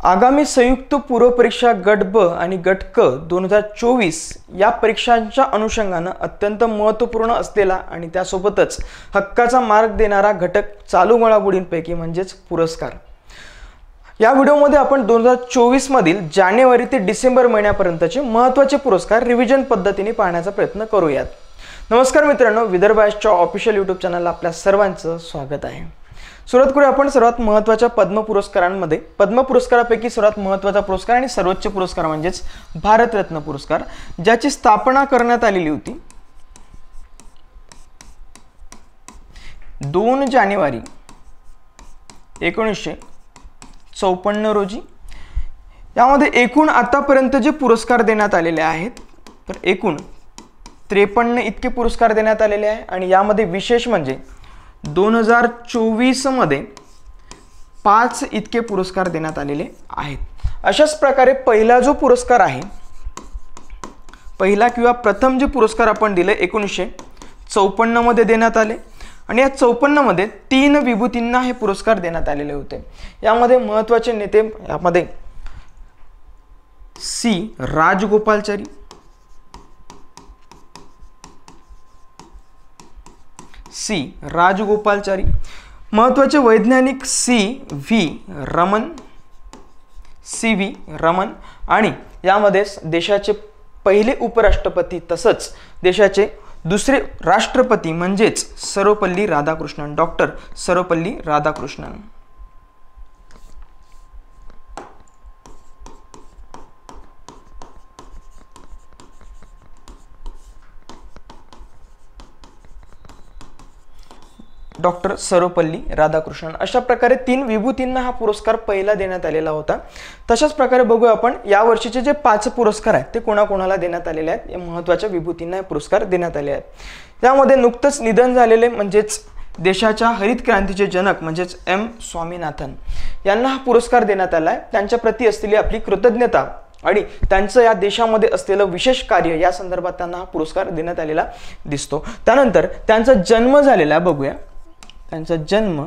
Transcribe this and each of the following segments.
आगामी संयुक्त पूर्व परीक्षा गट ब आणि गट क 2024 या परीक्षांच्या अनुषंगाने अत्यंत महत्त्वपूर्ण असलेला आणि त्यासोबतच हक्काचा मार्ग देणारा घटक चालू घडामोडींपैकी म्हणजेच पुरस्कार। या व्हिडिओमध्ये आपण 2024 मधील जानेवारी ते डिसेंबर महिन्यापर्यंतचे महत्त्वाचे पुरस्कार रिव्हिजन पद्धतीने पाहण्याचा प्रयत्न करूयात। नमस्कार मित्रांनो, विदर्भ आयसच्या ऑफिशियल यूट्यूब चॅनलला आपल्या सर्वांचं स्वागत आहे। सुरुवात करूया आपण सर्वात महत्त्वाच्या पद्म पुरस्कारांमध्ये। पद्म पुरस्कारापैकी सर्वात महत्त्वाचा पुरस्कार आणि सर्वोच्च पुरस्कार म्हणजेच भारतरत्न पुरस्कार, ज्याची स्थापना करण्यात आलेली होती 2 जानेवारी 1954 रोजी। यामध्ये एकूण आतापर्यंत जे पुरस्कार देण्यात आलेले आहेत तर एकूण 53 इतके पुरस्कार देण्यात आलेले आहे आणि यामध्ये विशेष म्हणजे 2024 मध्ये 5 इतके पुरस्कार देण्यात आलेले आहेत। अशाच प्रकारे पहिला जो पुरस्कार आहे, पहिला किंवा प्रथम जे पुरस्कार आपण दिले 1954 मध्ये देण्यात आले आणि या 54 मध्ये 3 विभूतींना हे पुरस्कार देण्यात आलेले होते। यामध्ये महत्त्वाचे नेते यामध्ये सी राजगोपालाचारी, महत्त्वाचे वैज्ञानिक सी व्ही रमन आणि यामध्ये देशाचे पहिले उपराष्ट्रपती तसंच देशाचे दुसरे राष्ट्रपती म्हणजेच सर्वपल्ली राधाकृष्णन, डॉक्टर सर्वपल्ली राधाकृष्णन। डॉक्टर सर्वपल्ली राधाकृष्णन। अशा प्रकारे 3 विभूतींना हा पुरस्कार पहिला देण्यात आलेला होता। तशाच प्रकारे बघूया आपण या वर्षीचे जे 5 पुरस्कार आहेत ते कोणाकोणाला देण्यात आलेले आहेत। या महत्त्वाच्या विभूतींना हे पुरस्कार देण्यात आले आहेत। त्यामध्ये नुकतंच निधन झालेले म्हणजेच देशाच्या हरित क्रांतीचे जनक म्हणजेच एम स्वामीनाथन यांना हा पुरस्कार देण्यात आला आहे। त्यांच्या प्रती असलेली आपली कृतज्ञता आणि त्यांचं या देशामध्ये असलेलं विशेष कार्य या संदर्भात त्यांना हा पुरस्कार देण्यात आलेला दिसतो। त्यानंतर त्यांचा जन्म झालेला बघूया। त्यांचा जन्म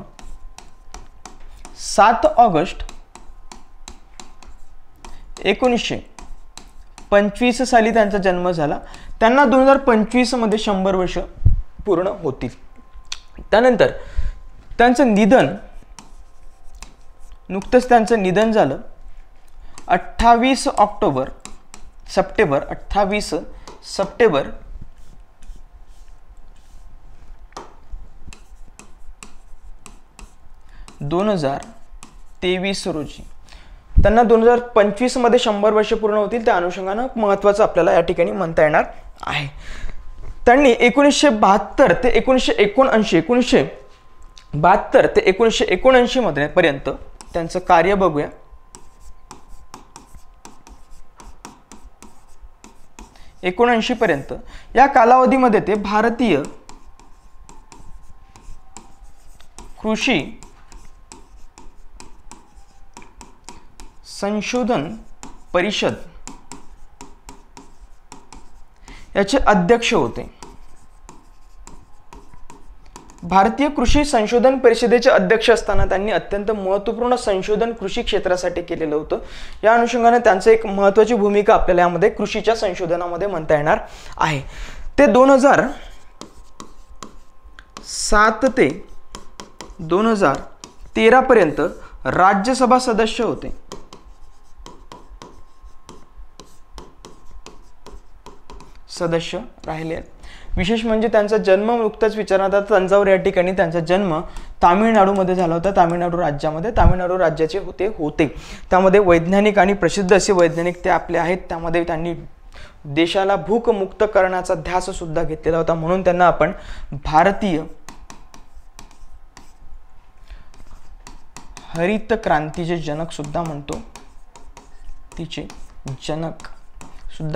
7 ऑगस्ट 1925 साली त्यांचा जन्म झाला। त्यांना 2025 मध्ये 100 वर्ष पूर्ण होतील। त्यानंतर त्यांचं निधन, नुकतंच त्यांचं निधन झालं 28 सप्टेंबर 2023 रोजी। त्यांना 2025 मध्ये 100 वर्ष पूर्ण होतील। त्या अनुषंगाने महत्त्वाचं आपल्याला या ठिकाणी म्हणता येणार आहे। त्यांनी 1972 ते 1979 मध्ये पर्यंत त्यांचं कार्य बघूया। 1979 पर्यंत या कालावधीमध्ये ते भारतीय कृषी संशोधन परिषद याचे अध्यक्ष होते। भारतीय कृषी संशोधन परिषदेचे अध्यक्ष असताना त्यांनी अत्यंत महत्त्वपूर्ण संशोधन कृषी क्षेत्रासाठी केलेलं होतं। या अनुषंगाने त्यांचं एक महत्त्वाची भूमिका आपल्याला यामध्ये कृषीच्या संशोधनामध्ये म्हणता येणार आहे। ते 2007 ते 2013 पर्यंत राज्यसभा सदस्य होते। सदस्य राहिले। विशेष म्हणजे त्यांचा जन्म नुकताच विचारण्यात आला तंजावर या ठिकाणी त्यांचा जन्म तामिळनाडूमध्ये झाला होता। तामिळनाडू राज्याचे होते। त्यामध्ये वैज्ञानिक आणि प्रसिद्ध असे वैज्ञानिक ते आपले आहेत। त्यामध्ये त्यांनी देशाला भूकमुक्त करण्याचा ध्यास सुद्धा घेतलेला होता, म्हणून त्यांना आपण भारतीय हरित क्रांतीचे जनक सुद्धा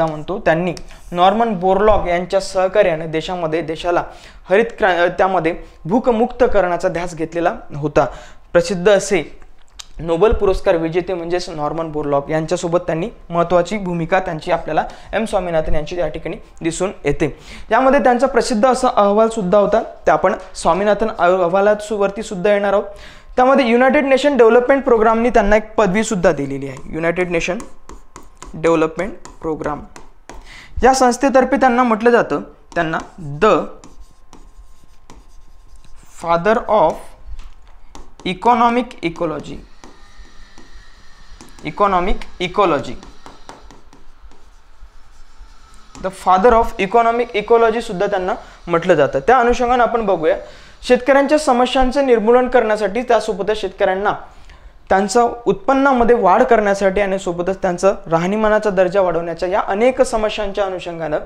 म्हणतो। त्यांनी नॉर्मन बोरलॉग यांच्या सहकार्याने देशाला त्यामध्ये भूकमुक्त करण्याचा ध्यास घेतलेला होता। प्रसिद्ध असे नोबेल पुरस्कार विजेते म्हणजेच नॉर्मन बोरलॉग यांच्यासोबत त्यांनी महत्त्वाची भूमिका त्यांची आपल्याला एम स्वामीनाथन यांची या ठिकाणी दिसून येते। यामध्ये त्यांचा प्रसिद्ध असा अहवाल सुद्धा होता, ते आपण स्वामीनाथन अहवालावरती सुद्धा येणार आहोत। त्यामध्ये युनायटेड नेशन डेव्हलपमेंट प्रोग्रामनी त्यांना एक पदवी सुद्धा दिलेली आहे, युनायटेड नेशन डेव्हलपमेंट प्रोग्राम. या संस्थेतर्फे त्यांना म्हटलं जातं त्यांना the father of economic ecology, economic ecology, the father of economic ecology सुद्धा त्यांना म्हटलं जातं. त्या अनुषंगाने आपण बघूया शेतकऱ्यांच्या समस्यांचे निर्मूलन करण्यासाठी, त्यासोबतच शेतकऱ्यांना त्यांच्या उत्पन्नामध्ये वाढ करण्यासाठी आणि सोबतच त्यांचा राहणीमानाचा दर्जा वाढवण्याच्या या अनेक समस्यांच्या अनुषंगाने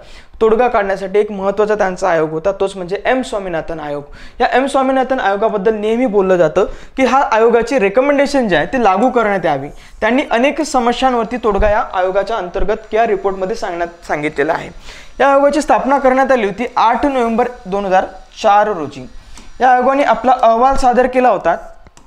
तोडगा काढण्यासाठी एक महत्त्वाचा त्यांचा आयोग होता, तोच म्हणजे एम स्वामीनाथन आयोग. या एम स्वामीनाथन आयोगाबद्दल नेहमी बोललं जातं की हा आयोगाची रेकमेंडेशन जे आहे ते लागू करण्यात यावी. त्यांनी अनेक समस्यांवरती तोडगा या आयोगाच्या अंतर्गत या रिपोर्टमध्ये सांगितलेला आहे. या आयोगाची स्थापना करण्यात आली होती 8 नोव्हेंबर 2004 रोजी. या आयोगाने आपला अहवाल सादर केला होता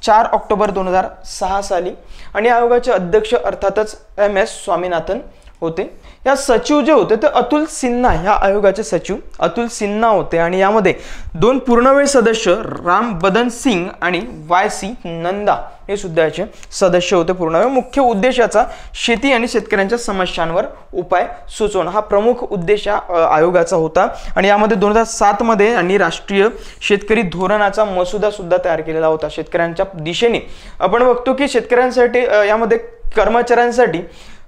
4 ऑक्टोबर 2006 साली आणि आयोगाचे अध्यक्ष अर्थातच MS स्वामीनाथन होते. या सचिव जे होते ते अतुल सिन्हा, ह्या आयोगाचे सचिव अतुल सिन्हा होते आणि यामध्ये 2 पूर्णवेळ सदस्य राम बदन सिंग आणि YC नंदा हे सुद्धा याचे सदस्य होते पूर्णवेळ. मुख्य उद्देश याचा शेती आणि शेतकऱ्यांच्या समस्यांवर उपाय सुचवणं हा प्रमुख उद्देश या आयोगाचा होता. आणि यामध्ये 2007 मध्ये आणि राष्ट्रीय शेतकरी धोरणाचा मसुदा सुद्धा तयार केलेला होता. शेतकऱ्यांच्या दिशेने आपण बघतो की शेतकऱ्यांसाठी यामध्ये कर्मचाऱ्यांसाठी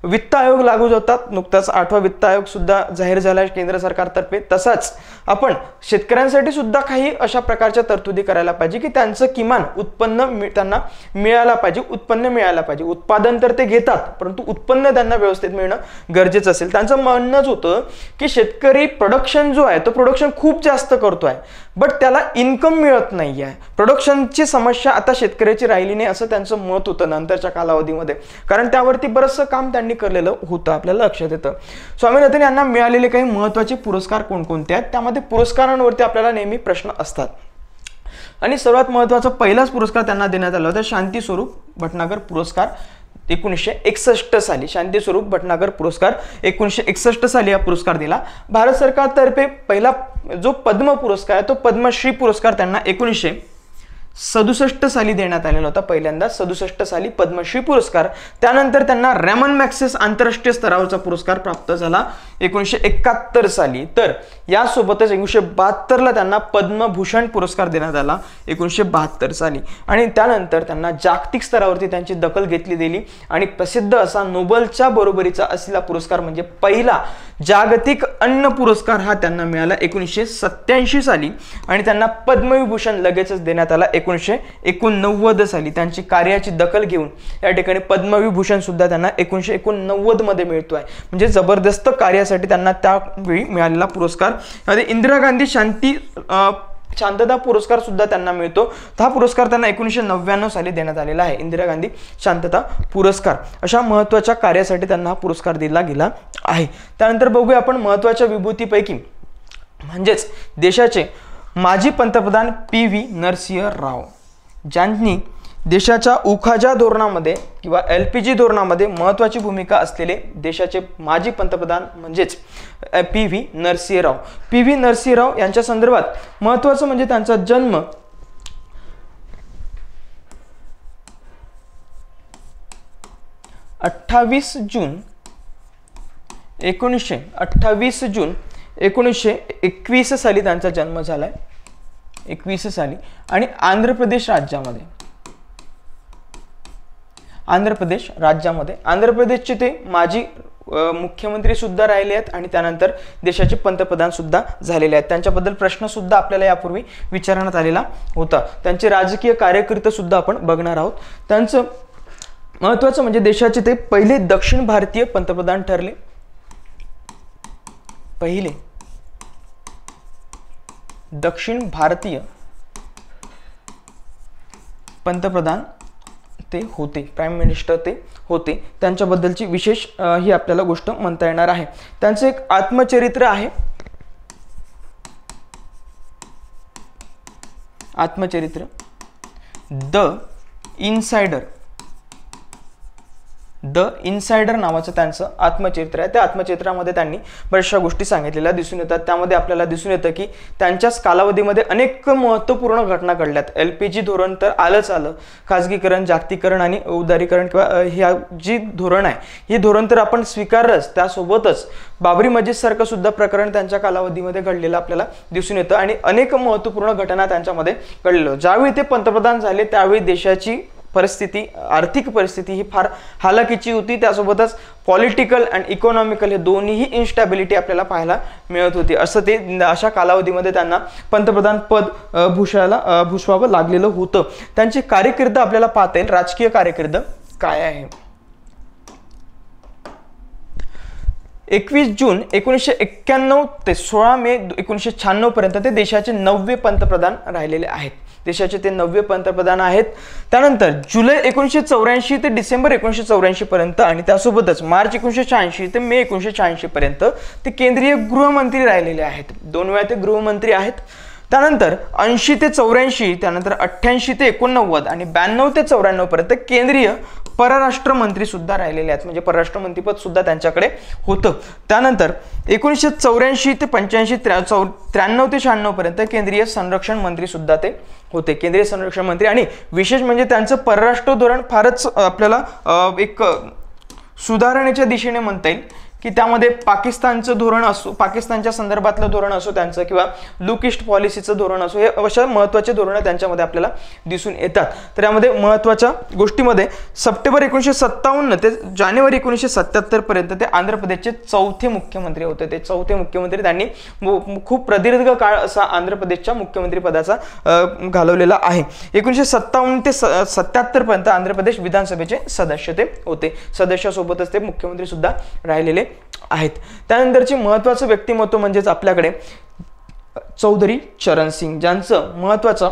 वित्त आयोग लागू होतात. नुकताच 8वा वित्त आयोग सुद्धा जाहीर झाला आहे केंद्र सरकारतर्फे. तसाच आपण शेतकऱ्यांसाठी सुद्धा काही अशा प्रकारच्या तरतुदी करायला पाहिजे की त्यांचं किमान उत्पन्न त्यांना मिळायला पाहिजे, उत्पन्न मिळायला पाहिजे. उत्पादन तर ते घेतात परंतु उत्पन्न त्यांना व्यवस्थित मिळणं गरजेचं असेल. त्यांचं म्हणणंच होतं की शेतकरी प्रोडक्शन जो आहे तो प्रोडक्शन खूप जास्त करतोय बट त्याला इन्कम मिळत नाही आहे. प्रोडक्शनची समस्या आता शेतकऱ्याची राहिली नाही असं त्यांचं मत होतं नंतरच्या कालावधीमध्ये, कारण त्यावरती बरंचसं काम त्यांनी केलेलं होतं आपल्याला लक्षात येतं. स्वामीनाथन यांना मिळालेले काही महत्त्वाचे पुरस्कार कोणकोणते आहेत, त्यामध्ये पुरस्कारांवरती आपल्याला नेहमी प्रश्न असतात. आणि सर्वात महत्त्वाचा पहिलाच पुरस्कार त्यांना देण्यात आला होता शांती स्वरूप भटनागर पुरस्कार 1961 साली. शांती स्वरूप भटनागर पुरस्कार 1961 साली हा पुरस्कार दिला. भारत सरकारतर्फे पहिला जो पद्म पुरस्कार आहे तो पद्मश्री पुरस्कार त्यांना 1967 साली देण्यात आलेला होता. पहिल्यांदा 67 साली पद्मश्री पुरस्कार. त्यानंतर त्यांना रॅमन मॅग्सेस आंतरराष्ट्रीय स्तरावरचा पुरस्कार प्राप्त झाला 1971 साली. तर यासोबतच 1972 ला त्यांना पद्मभूषण पुरस्कार देण्यात आला 1972 साली. आणि त्यानंतर त्यांना जागतिक स्तरावरती त्यांची दखल घेतली गेली आणि प्रसिद्ध असा नोबेलच्या बरोबरीचा असलेला पुरस्कार म्हणजे पहिला जागतिक अन्न पुरस्कार हा त्यांना मिळाला 1987 साली. आणि त्यांना पद्मविभूषण लगेचच देण्यात आला 1989 साली. त्यांची कार्याची दखल घेऊन या ठिकाणी पद्मविभूषण सुद्धा त्यांना 1989 मध्ये मिळतोय. म्हणजे जबरदस्त कार्यासाठी त्यांना त्यावेळी मिळालेला पुरस्कार. यामध्ये इंदिरा गांधी शांतता पुरस्कार सुद्धा त्यांना मिळतो. हा पुरस्कार त्यांना 1999 साली देण्यात आलेला आहे. इंदिरा गांधी शांतता पुरस्कार. अशा महत्त्वाच्या कार्यासाठी त्यांना हा पुरस्कार दिला गेला आहे. त्यानंतर बघूया आपण महत्त्वाच्या विभूतीपैकी म्हणजेच देशाचे माजी पंतप्रधान PV नरसिंह राव, ज्यांनी देशाच्या उखाजा धोरणामध्ये किंवा LPG धोरणामध्ये महत्त्वाची भूमिका असलेले देशाचे माजी पंतप्रधान म्हणजेच PV नरसिंह राव. PV नरसिंह राव यांच्या संदर्भात महत्त्वाचं म्हणजे त्यांचा जन्म 28 जून 1921 साली त्यांचा जन्म झालाय 21 साली. आणि आंध्र प्रदेश राज्यामध्ये आंध्र प्रदेशचे ते माजी मुख्यमंत्री सुद्धा राहिले आहेत आणि त्यानंतर देशाचे पंतप्रधान सुद्धा झालेले आहेत. त्यांच्याबद्दल प्रश्न सुद्धा आपल्याला यापूर्वी विचारण्यात आलेला होता. त्यांचे राजकीय कार्यकर्ते सुद्धा आपण बघणार आहोत. त्यांचं महत्त्वाचं म्हणजे देशाचे ते पहिले दक्षिण भारतीय पंतप्रधान ठरले. पहिले दक्षिण भारतीय पंतप्रधान ते होते, प्राईम मिनिस्टर ते होते. त्यांच्याबद्दलची विशेष ही आपल्याला गोष्ट म्हणता येणार आहे. त्यांचं एक आत्मचरित्र आहे. आत्मचरित्र द इनसाइडर द इनसायडर नावाचं त्यांचं आत्मचरित्र आहे. त्या आत्मचरित्रामध्ये त्यांनी बऱ्याचशा गोष्टी सांगितलेल्या दिसून येतात. त्यामध्ये आपल्याला दिसून येतं की त्यांच्याच कालावधीमध्ये अनेक महत्त्वपूर्ण घटना घडल्यात. LPG धोरण तर आलंच आलं, खाजगीकरण, जागतिकीकरण आणि उदारीकरण किंवा ह्या जी धोरण आहे ही धोरण तर आपण स्वीकारलंच, त्यासोबतच बाबरी मस्जिद सारखं सुद्धा प्रकरण त्यांच्या कालावधीमध्ये घडलेलं आपल्याला दिसून येतं आणि अनेक महत्त्वपूर्ण घटना त्यांच्यामध्ये घडलेलं. ज्यावेळी ते पंतप्रधान झाले त्यावेळी देशाची परिस्थिती, आर्थिक परिस्थिती ही फार हालाकीची होती. त्यासोबतच पॉलिटिकल अँड इकॉनॉमिकल हे दोन्हीही इन्स्टॅबिलिटी आपल्याला पाहायला मिळत होती. असं ते अशा कालावधीमध्ये त्यांना पंतप्रधान पद भूषवावं लागलेलं होतं. त्यांची कारकीर्द आपल्याला पाहता येईल. राजकीय कारकीर्द काय आहे? 21 जून 1991 ते 16 मे 1996 पर्यंत ते देशाचे 9वे पंतप्रधान राहिलेले आहेत. देशाचे ते 9वे पंतप्रधान आहेत. त्यानंतर जुलै 1984 ते डिसेंबर 1984 पर्यंत आणि त्यासोबतच मार्च 1986 ते मे 1986 पर्यंत ते केंद्रीय गृहमंत्री राहिलेले आहेत. 2 वेळा ते गृहमंत्री आहेत. त्यानंतर 80 ते 84, त्यानंतर 88 ते 89 आणि 92 ते 94 पर्यंत केंद्रीय परराष्ट्र मंत्री सुद्धा राहिलेले आहेत. म्हणजे परराष्ट्र मंत्रीपद सुद्धा त्यांच्याकडे होतं. त्यानंतर 1984 ते 85, 93 ते 96 पर्यंत केंद्रीय संरक्षण मंत्री सुद्धा ते होते. केंद्रीय संरक्षण मंत्री आणि विशेष म्हणजे त्यांचं परराष्ट्र धोरण फारच आपल्याला एक सुधारणेच्या दिशेने म्हणता येईल की त्यामध्ये पाकिस्तानचं धोरण असो, पाकिस्तानच्या संदर्भातलं धोरण असो त्यांचं, किंवा लुक ईस्ट पॉलिसीचं धोरण असो, हे अशा महत्त्वाचे धोरणं त्यांच्यामध्ये आपल्याला दिसून येतात. तर यामध्ये महत्त्वाच्या गोष्टीमध्ये सप्टेंबर 1957 ते जानेवारी 1977 पर्यंत ते आंध्र प्रदेशचे 4थे मुख्यमंत्री होते. ते 4थे मुख्यमंत्री त्यांनी खूप प्रदीर्घ काळ असा आंध्र प्रदेशच्या मुख्यमंत्री पदाचा घालवलेला आहे. 1957 ते 77 पर्यंत आंध्र प्रदेश विधानसभेचे सदस्य ते होते. सदस्यासोबतच ते मुख्यमंत्री सुद्धा राहिलेले आहेत. त्यानंतरचे महत्त्वाचं व्यक्तिमत्व म्हणजेच आपल्याकडे चौधरी चरण सिंग, ज्यांचं महत्त्वाचं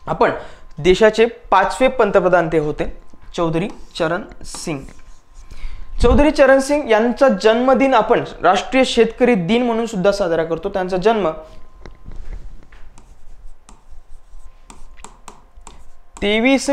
आपण देशाचे 5वे पंतप्रधान ते होते. चौधरी चरण सिंग. चौधरी चरण सिंग यांचा जन्मदिन आपण राष्ट्रीय शेतकरी दिन म्हणून सुद्धा साजरा करतो. त्यांचा जन्म 23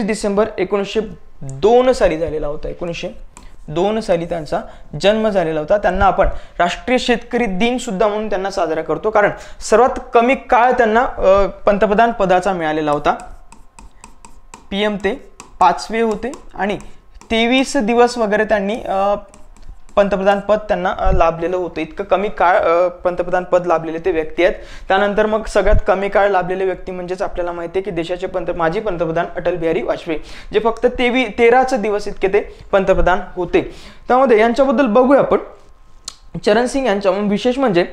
डिसेंबर 1902 साली झालेला होता. 1902 साली त्यांचा जन्म झालेला होता. त्यांना आपण राष्ट्रीय शेतकरी दिन सुद्धा म्हणून त्यांना साजरा करतो, कारण सर्वात कमी काळ त्यांना पंतप्रधान पदाचा मिळालेला होता. PM ते 5वे होते आणि 23 दिवस वगैरे त्यांनी पंतप्रधान पद त्यांना लाभलेलं होतं. इतकं कमी काळ पंतप्रधान पद लाभलेले ते व्यक्ती आहेत. त्यानंतर मग सगळ्यात कमी काळ लाभलेले व्यक्ती म्हणजेच आपल्याला माहिती आहे की देशाचे माजी पंतप्रधान अटल बिहारी वाजपेयी, जे फक्त 13च दिवस इतके ते पंतप्रधान होते. त्यामध्ये यांच्याबद्दल बघूया आपण. चरण सिंग यांच्या विशेष म्हणजे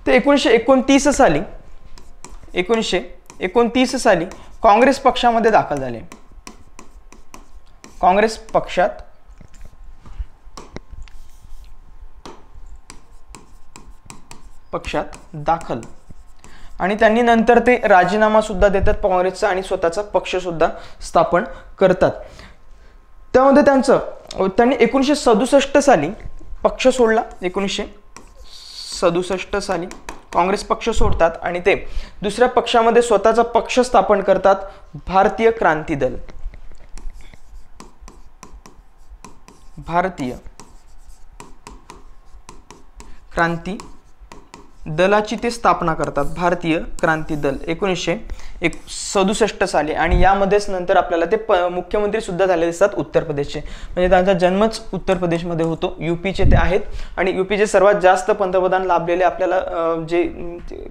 ते 1929 साली काँग्रेस पक्षामध्ये दाखल झाले. काँग्रेस पक्षात दाखल आणि त्यांनी नंतर ते राजीनामा सुद्धा देतात काँग्रेसचा आणि स्वतःचा पक्ष सुद्धा स्थापन करतात. त्यामध्ये त्यांनी 1967 साली पक्ष सोडला. 1967 साली काँग्रेस पक्ष सोडतात आणि ते दुसऱ्या पक्षामध्ये स्वतःचा पक्ष स्थापन करतात, भारतीय क्रांती दल. भारतीय क्रांती दलाची ते स्थापना करतात, भारतीय क्रांती दल 1967 साली. आणि यामध्येच नंतर आपल्याला ते मुख्यमंत्री सुद्धा झालेले असतात उत्तर प्रदेशचे. म्हणजे त्यांचा जन्मच उत्तर प्रदेशमध्ये होतो. UPचे ते आहेत आणि UPचे सर्वात जास्त पंतप्रधान लाभलेले आपल्याला जे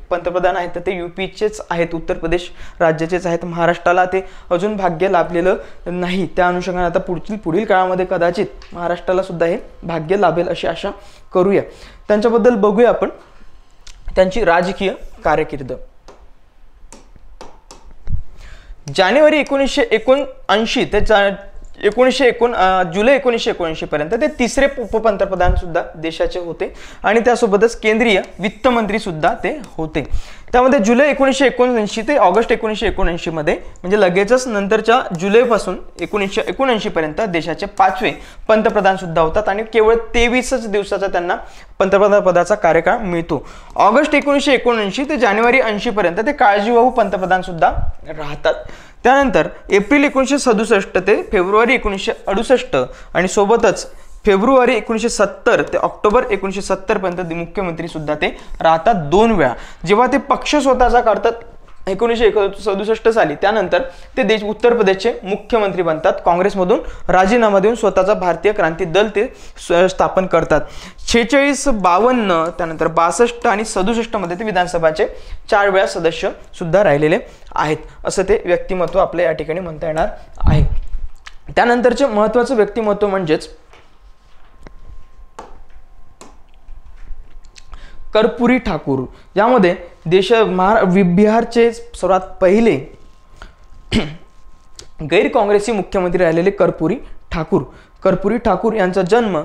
पंतप्रधान आहेत ते UPचेच आहेत, उत्तर प्रदेश राज्याचेच आहेत. महाराष्ट्राला ते अजून भाग्य लाभलेलं नाही. त्या अनुषंगाने आता पुढील काळामध्ये कदाचित महाराष्ट्राला सुद्धा हे भाग्य लाभेल अशी आशा करूया. त्यांच्याबद्दल बघूया आपण. त्यांची राजकीय कारकीर्द. जानेवारी 1979 ते जुलै 1979 पर्यंत ते 3रे उपपंतप्रधान सुद्धा देशाचे होते आणि त्यासोबतच केंद्रीय वित्तमंत्री सुद्धा ते होते. त्यामध्ये जुलै 1979 ते ऑगस्ट 1979 मध्ये, म्हणजे लगेचच नंतरच्या जुलैपासून 1979 पर्यंत देशाचे 5वे पंतप्रधान सुद्धा होतात आणि केवळ 23 दिवसाचा त्यांना पंतप्रधान पदाचा कार्यकाळ मिळतो. ऑगस्ट 1979 ते जानेवारी 80 पर्यंत ते काळजीवाहू पंतप्रधान सुद्धा राहतात. त्यानंतर एप्रिल 1967 ते फेब्रुवारी 1968 आणि सोबतच फेब्रुवारी 1970 ते ऑक्टोबर 1970 पर्यंत मुख्यमंत्री सुद्धा ते राहतात 2 वेळा. जेव्हा ते पक्ष स्वतःचा काढतात 1967 साली, त्यानंतर ते उत्तर प्रदेशचे मुख्यमंत्री बनतात. काँग्रेसमधून राजीनामा देऊन स्वतःचा भारतीय क्रांती दल ते स्थापन करतात. 46, 52, त्यानंतर 62 आणि 67 मध्ये ते विधानसभाचे 4 वेळा सदस्य सुद्धा राहिलेले आहेत. असं ते व्यक्तिमत्व आपल्या या ठिकाणी म्हणता येणार आहे. त्यानंतरचे महत्त्वाचं व्यक्तिमत्व म्हणजेच कर्पूरी ठाकूर. यामध्ये बिहारचे सर्वात पहिले गैर काँग्रेसी मुख्यमंत्री राहिलेले कर्पूरी ठाकूर. कर्पूरी ठाकूर यांचा जन्म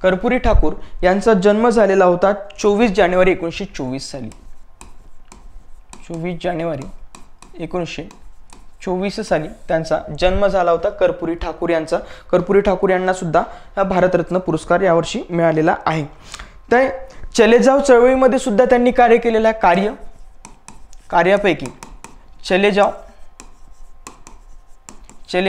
कर्पूरी ठाकूर यांचा जन्म झालेला होता 24 जानेवारी 1924 साली. 24 जानेवारी 1924 साली त्यांचा जन्म झाला होता कर्पूरी ठाकूर यांचा. कर्पूरी ठाकूर यांना सुद्धा भारतरत्न पुरस्कार यावर्षी मिळालेला आहे. तर चले जाव चळवळीमध्ये सुद्धा त्यांनी कार्य केलेलं कार्यापैकी चले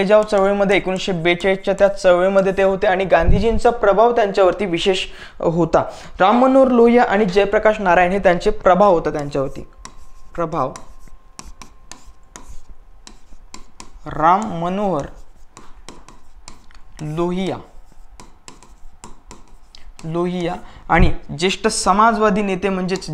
जाव चळवळीमध्ये 1942च्या त्या चळवळीमध्ये ते होते आणि गांधीजींचा प्रभाव त्यांच्यावरती विशेष होता. राम मनोहर लोहिया आणि जयप्रकाश नारायण हे त्यांचे प्रभाव होता त्यांच्यावरती. राम मनोहर लोहिया आणि ज्येष्ठ समाजवादी नेते म्हणजेच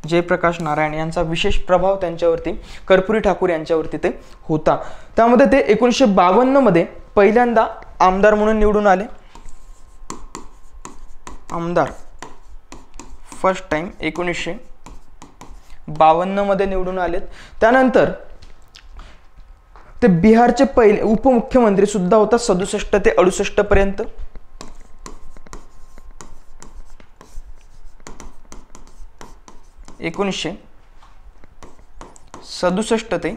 जयप्रकाश नारायण यांचा विशेष प्रभाव त्यांच्यावरती कर्पूरी ठाकूर यांच्यावरती ते होता. त्यामध्ये ते 1952 मध्ये पहिल्यांदा आमदार म्हणून निवडून आले. फर्स्ट टाइम 1952 मध्ये निवडून आलेत. त्यानंतर ते बिहारचे पहिले उपमुख्यमंत्री सुद्धा होता 67 ते 68 पर्यंत. एकोणीसशे 67 ते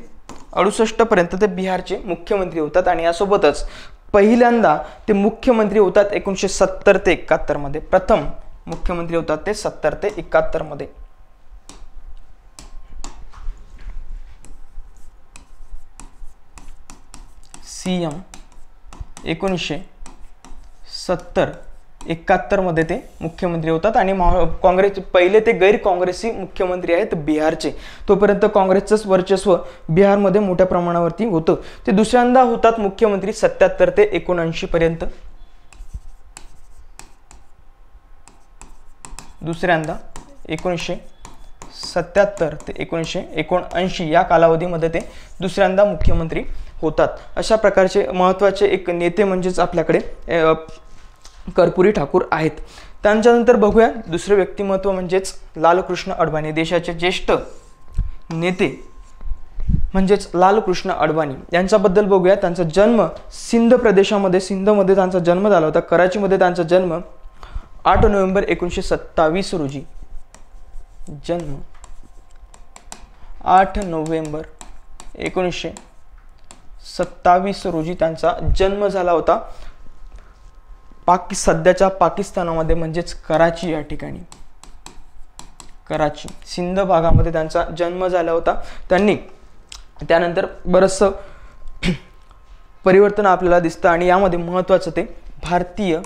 68 पर्यंत ते बिहारचे मुख्यमंत्री होतात आणि यासोबतच पहिल्यांदा ते मुख्यमंत्री होतात 1970 ते 71 मध्ये. प्रथम मुख्यमंत्री होतात ते 70 ते 71 मध्ये. सीएम 1970-71 मध्ये ते मुख्यमंत्री होतात आणि काँग्रेस पहिले ते गैर काँग्रेसी मुख्यमंत्री आहेत बिहारचे. तोपर्यंत काँग्रेसचं वर्चस्व बिहारमध्ये मोठ्या प्रमाणावरती होतं. ते दुसऱ्यांदा होतात मुख्यमंत्री 77 ते 79 पर्यंत. दुसऱ्यांदा 1977 ते 1979 या कालावधीमध्ये ते दुसऱ्यांदा मुख्यमंत्री होतात. अशा प्रकारचे महत्त्वाचे एक नेते म्हणजेच आपल्याकडे कर्पूरी ठाकूर आहेत. त्यांच्यानंतर बघूया दुसरे व्यक्तिमत्व म्हणजेच लालकृष्ण अडवाणी. देशाचे ज्येष्ठ नेते म्हणजेच लालकृष्ण अडवाणी यांच्याबद्दल बघूया. त्यांचा जन्म सिंधमध्ये त्यांचा जन्म झाला होता. कराचीमध्ये त्यांचा जन्म 8 नोव्हेंबर 1927 रोजी. जन्म 8 नोव्हेंबर 1927 रोजी त्यांचा जन्म झाला होता. सध्याच्या पाकिस्तानामध्ये म्हणजेच कराची या ठिकाणी सिंध भागामध्ये त्यांचा जन्म झाला होता. त्यांनी त्यानंतर बरंचसं परिवर्तन आपल्याला दिसतं आणि यामध्ये महत्त्वाचं ते भारतीय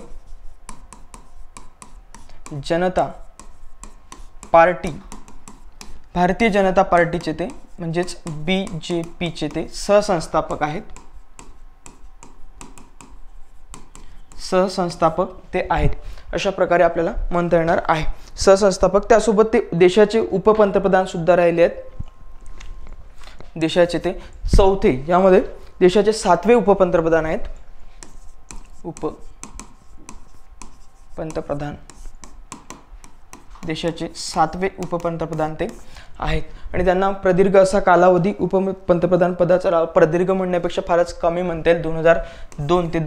जनता पार्टीचे ते म्हणजेच BJPचे ते सहसंस्थापक आहेत. अशा प्रकारे आपल्याला म्हणता येणार आहे सहसंस्थापक. त्यासोबत ते देशाचे उपपंतप्रधान सुद्धा राहिले आहेत. देशाचे ते चौथे, यामध्ये देशाचे 7वे उपपंतप्रधान आहेत. देशाचे 7वे उपपंतप्रधान ते आहेत आणि त्यांना प्रदीर्घ असा कालावधी उपपंतप्रधान पदाचा प्रदीर्घ म्हणण्यापेक्षा फारच कमी म्हणता येईल. 2002 ते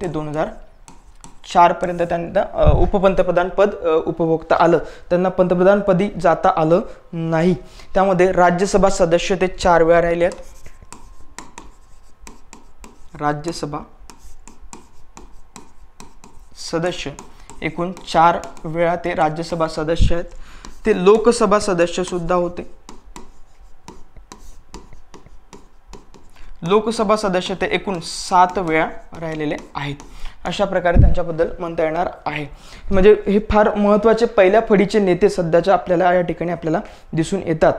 2004 2004 पर्यंत त्यांना उपपंतप्रधान पद उपभोगता आलं, त्यांना पंतप्रधान पदी जाता आलं नाही। त्यामध्ये राज्यसभा सदस्य ते 4 वेळा राहिले आहेत, राज्यसभा सदस्य एकूण 4 वेळा ते राज्यसभा सदस्य आहेत। ते लोकसभा सदस्य सुद्धा होते, लोकसभा सदस्य ते एकूण 7 वेळा राहिलेले आहेत। अशा प्रकारे त्यांच्याबद्दल म्हणता येणार आहे। म्हणजे हे फार महत्त्वाचे पहिल्या फळीचे नेते सध्याच्या आपल्याला या ठिकाणी आपल्याला दिसून येतात।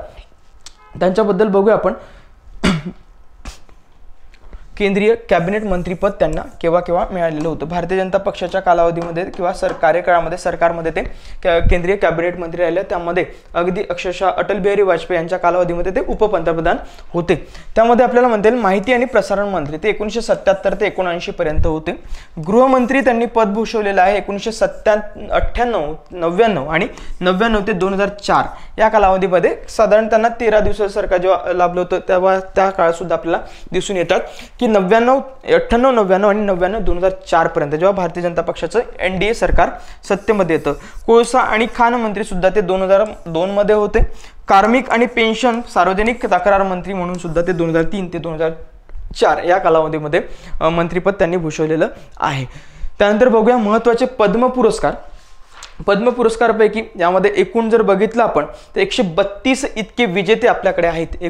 त्यांच्याबद्दल बघूया आपण। केंद्रीय कॅबिनेट मंत्रीपद त्यांना केव्हा केव्हा मिळालेलं होतं। भारतीय जनता पक्षाच्या कालावधीमध्ये किंवा कार्यकाळामध्ये सरकारमध्ये ते केंद्रीय कॅबिनेट मंत्री राहिले। त्यामध्ये अगदी अक्षरशः अटल बिहारी वाजपेयी यांच्या कालावधीमध्ये ते उपपंतप्रधान होते। त्यामध्ये आपल्याला म्हणता येईल माहिती आणि प्रसारण मंत्री ते 1977 ते 1979 पर्यंत होते। गृहमंत्री त्यांनी पद भूषवलेलं आहे 1998, 99 आणि 99 ते 2004 या कालावधीमध्ये। साधारण त्यांना 13 दिवसाचं सरकार जेव्हा लाभलं होतं तेव्हा त्या काळात सुद्धा आपल्याला दिसून येतात की 98, 99 आणि 99, 2004 पर्यंत जेव्हा भारतीय जनता पक्षाचं NDA सरकार सत्तेमध्ये येतं। कोळसा आणि खाण मंत्री सुद्धा ते 2002 मध्ये होते। कार्मिक आणि पेन्शन सार्वजनिक तक्रार मंत्री म्हणून सुद्धा ते 2003 ते 2004 या कालावधीमध्ये मंत्रीपद त्यांनी भूषवलेलं आहे। त्यानंतर बघूया महत्त्वाचे पद्म पुरस्कार। पद्म पुरस्कारापैकी यामध्ये एकूण जर बघितलं आपण तर 132 इतके विजेते आपल्याकडे आहेत।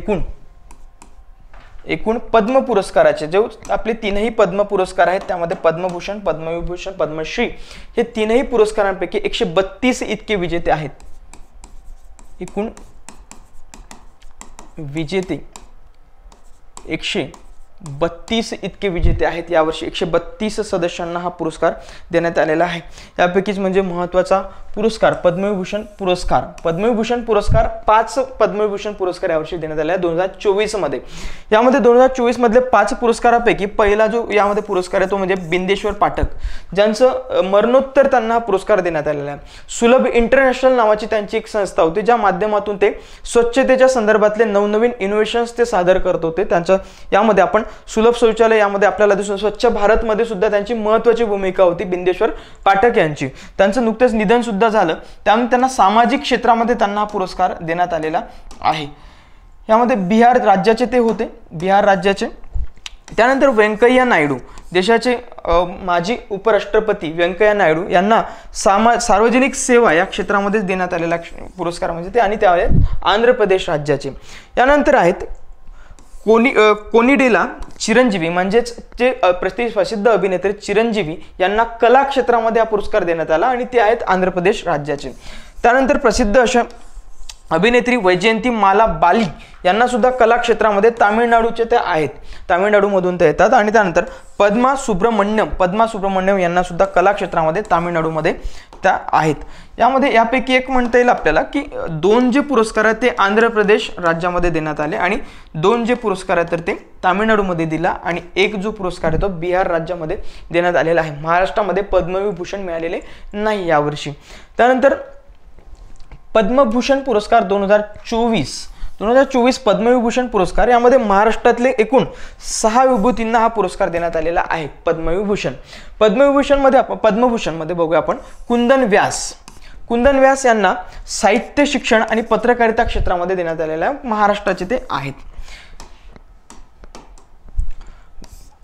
एकूण पद्म पुरस्काराचे जे आपले 3ही पद्म पुरस्कार आहेत त्यामध्ये पद्मभूषण, पद्मविभूषण, पद्मश्री हे 3ही पुरस्कारांपैकी 132 इतके विजेते आहेत। एकूण विजेते 132 इतके विजेते आहेत। यावर्षी 132 सदस्यांना हा पुरस्कार देण्यात आलेला आहे। यापैकीच म्हणजे महत्त्वाचा पुरस्कार पद्मविभूषण पुरस्कार। पद्मविभूषण पुरस्कार 5 पद्मविभूषण पुरस्कार यावर्षी देण्यात आले आहे 2024 मध्ये। यामध्ये 2024 मधले 5 पुरस्कारापैकी पहिला जो यामध्ये पुरस्कार आहे तो म्हणजे बिंदेश्वर पाठक, ज्यांचं मरणोत्तर त्यांना हा पुरस्कार देण्यात आलेला आहे। सुलभ इंटरनॅशनल नावाची त्यांची एक संस्था होती ज्या माध्यमातून ते स्वच्छतेच्या संदर्भातले नवनवीन इनोव्हेशन्स ते सादर करत होते। त्यांच्या यामध्ये आपण सुलभ शौचालय यामध्ये आपल्याला दिसून स्वच्छ भारत मध्ये सुद्धा त्यांची महत्त्वाची भूमिका होती बिंदेश्वर पाठक यांची। त्यांचं नुकतेच निधन सुद्धा झालं, त्यामुळे त्यांना सामाजिक क्षेत्रामध्ये त्यांना हा पुरस्कार देण्यात आलेला आहे। यामध्ये बिहार राज्याचे ते होते, बिहार राज्याचे। त्यानंतर व्यंकय्या नायडू, देशाचे माजी उपराष्ट्रपती व्यंकय्या नायडू यांना सार्वजनिक सेवा या क्षेत्रामध्ये देण्यात आलेला पुरस्कार म्हणजे ते, आणि त्यावेळेस आंध्र प्रदेश राज्याचे। यानंतर आहेत कोनिडेला चिरंजीवी, म्हणजेच जे प्रसिद्ध अभिनेते चिरंजीवी यांना कला क्षेत्रामध्ये हा पुरस्कार देण्यात आला आणि ते आहेत आंध्र प्रदेश राज्याचे। त्यानंतर प्रसिद्ध अशा अभिनेत्री वैजयंती माला बाली यांना सुद्धा कला क्षेत्रामध्ये तामिळनाडूचे ते आहेत, तामिळनाडूमधून ते येतात। आणि त्यानंतर पद्मा सुब्रमण्यम यांना सुद्धा कला क्षेत्रामध्ये तामिळनाडूमध्ये त्या आहेत। यामध्ये यापैकी एक म्हणता येईल आपल्याला की 2 जे पुरस्कार आहेत ते आंध्र प्रदेश राज्यामध्ये देण्यात आले आणि 2 जे पुरस्कार आहेत तर ते तामिळनाडूमध्ये दिला आणि 1 जो पुरस्कार आहे तो बिहार राज्यामध्ये देण्यात आलेला आहे। महाराष्ट्रामध्ये पद्मविभूषण मिळालेले नाही यावर्षी। त्यानंतर पद्मभूषण पुरस्कार 2024 पद्मविभूषण पुरस्कार, यामध्ये महाराष्ट्रातले एकूण 6 विभूतींना हा पुरस्कार देण्यात आलेला आहे पद्मविभूषण। पद्मभूषण मध्ये बघूया आपण कुंदन व्यास यांना साहित्य शिक्षण आणि पत्रकारिता क्षेत्रामध्ये देण्यात आलेला आहे, महाराष्ट्राचे ते आहेत।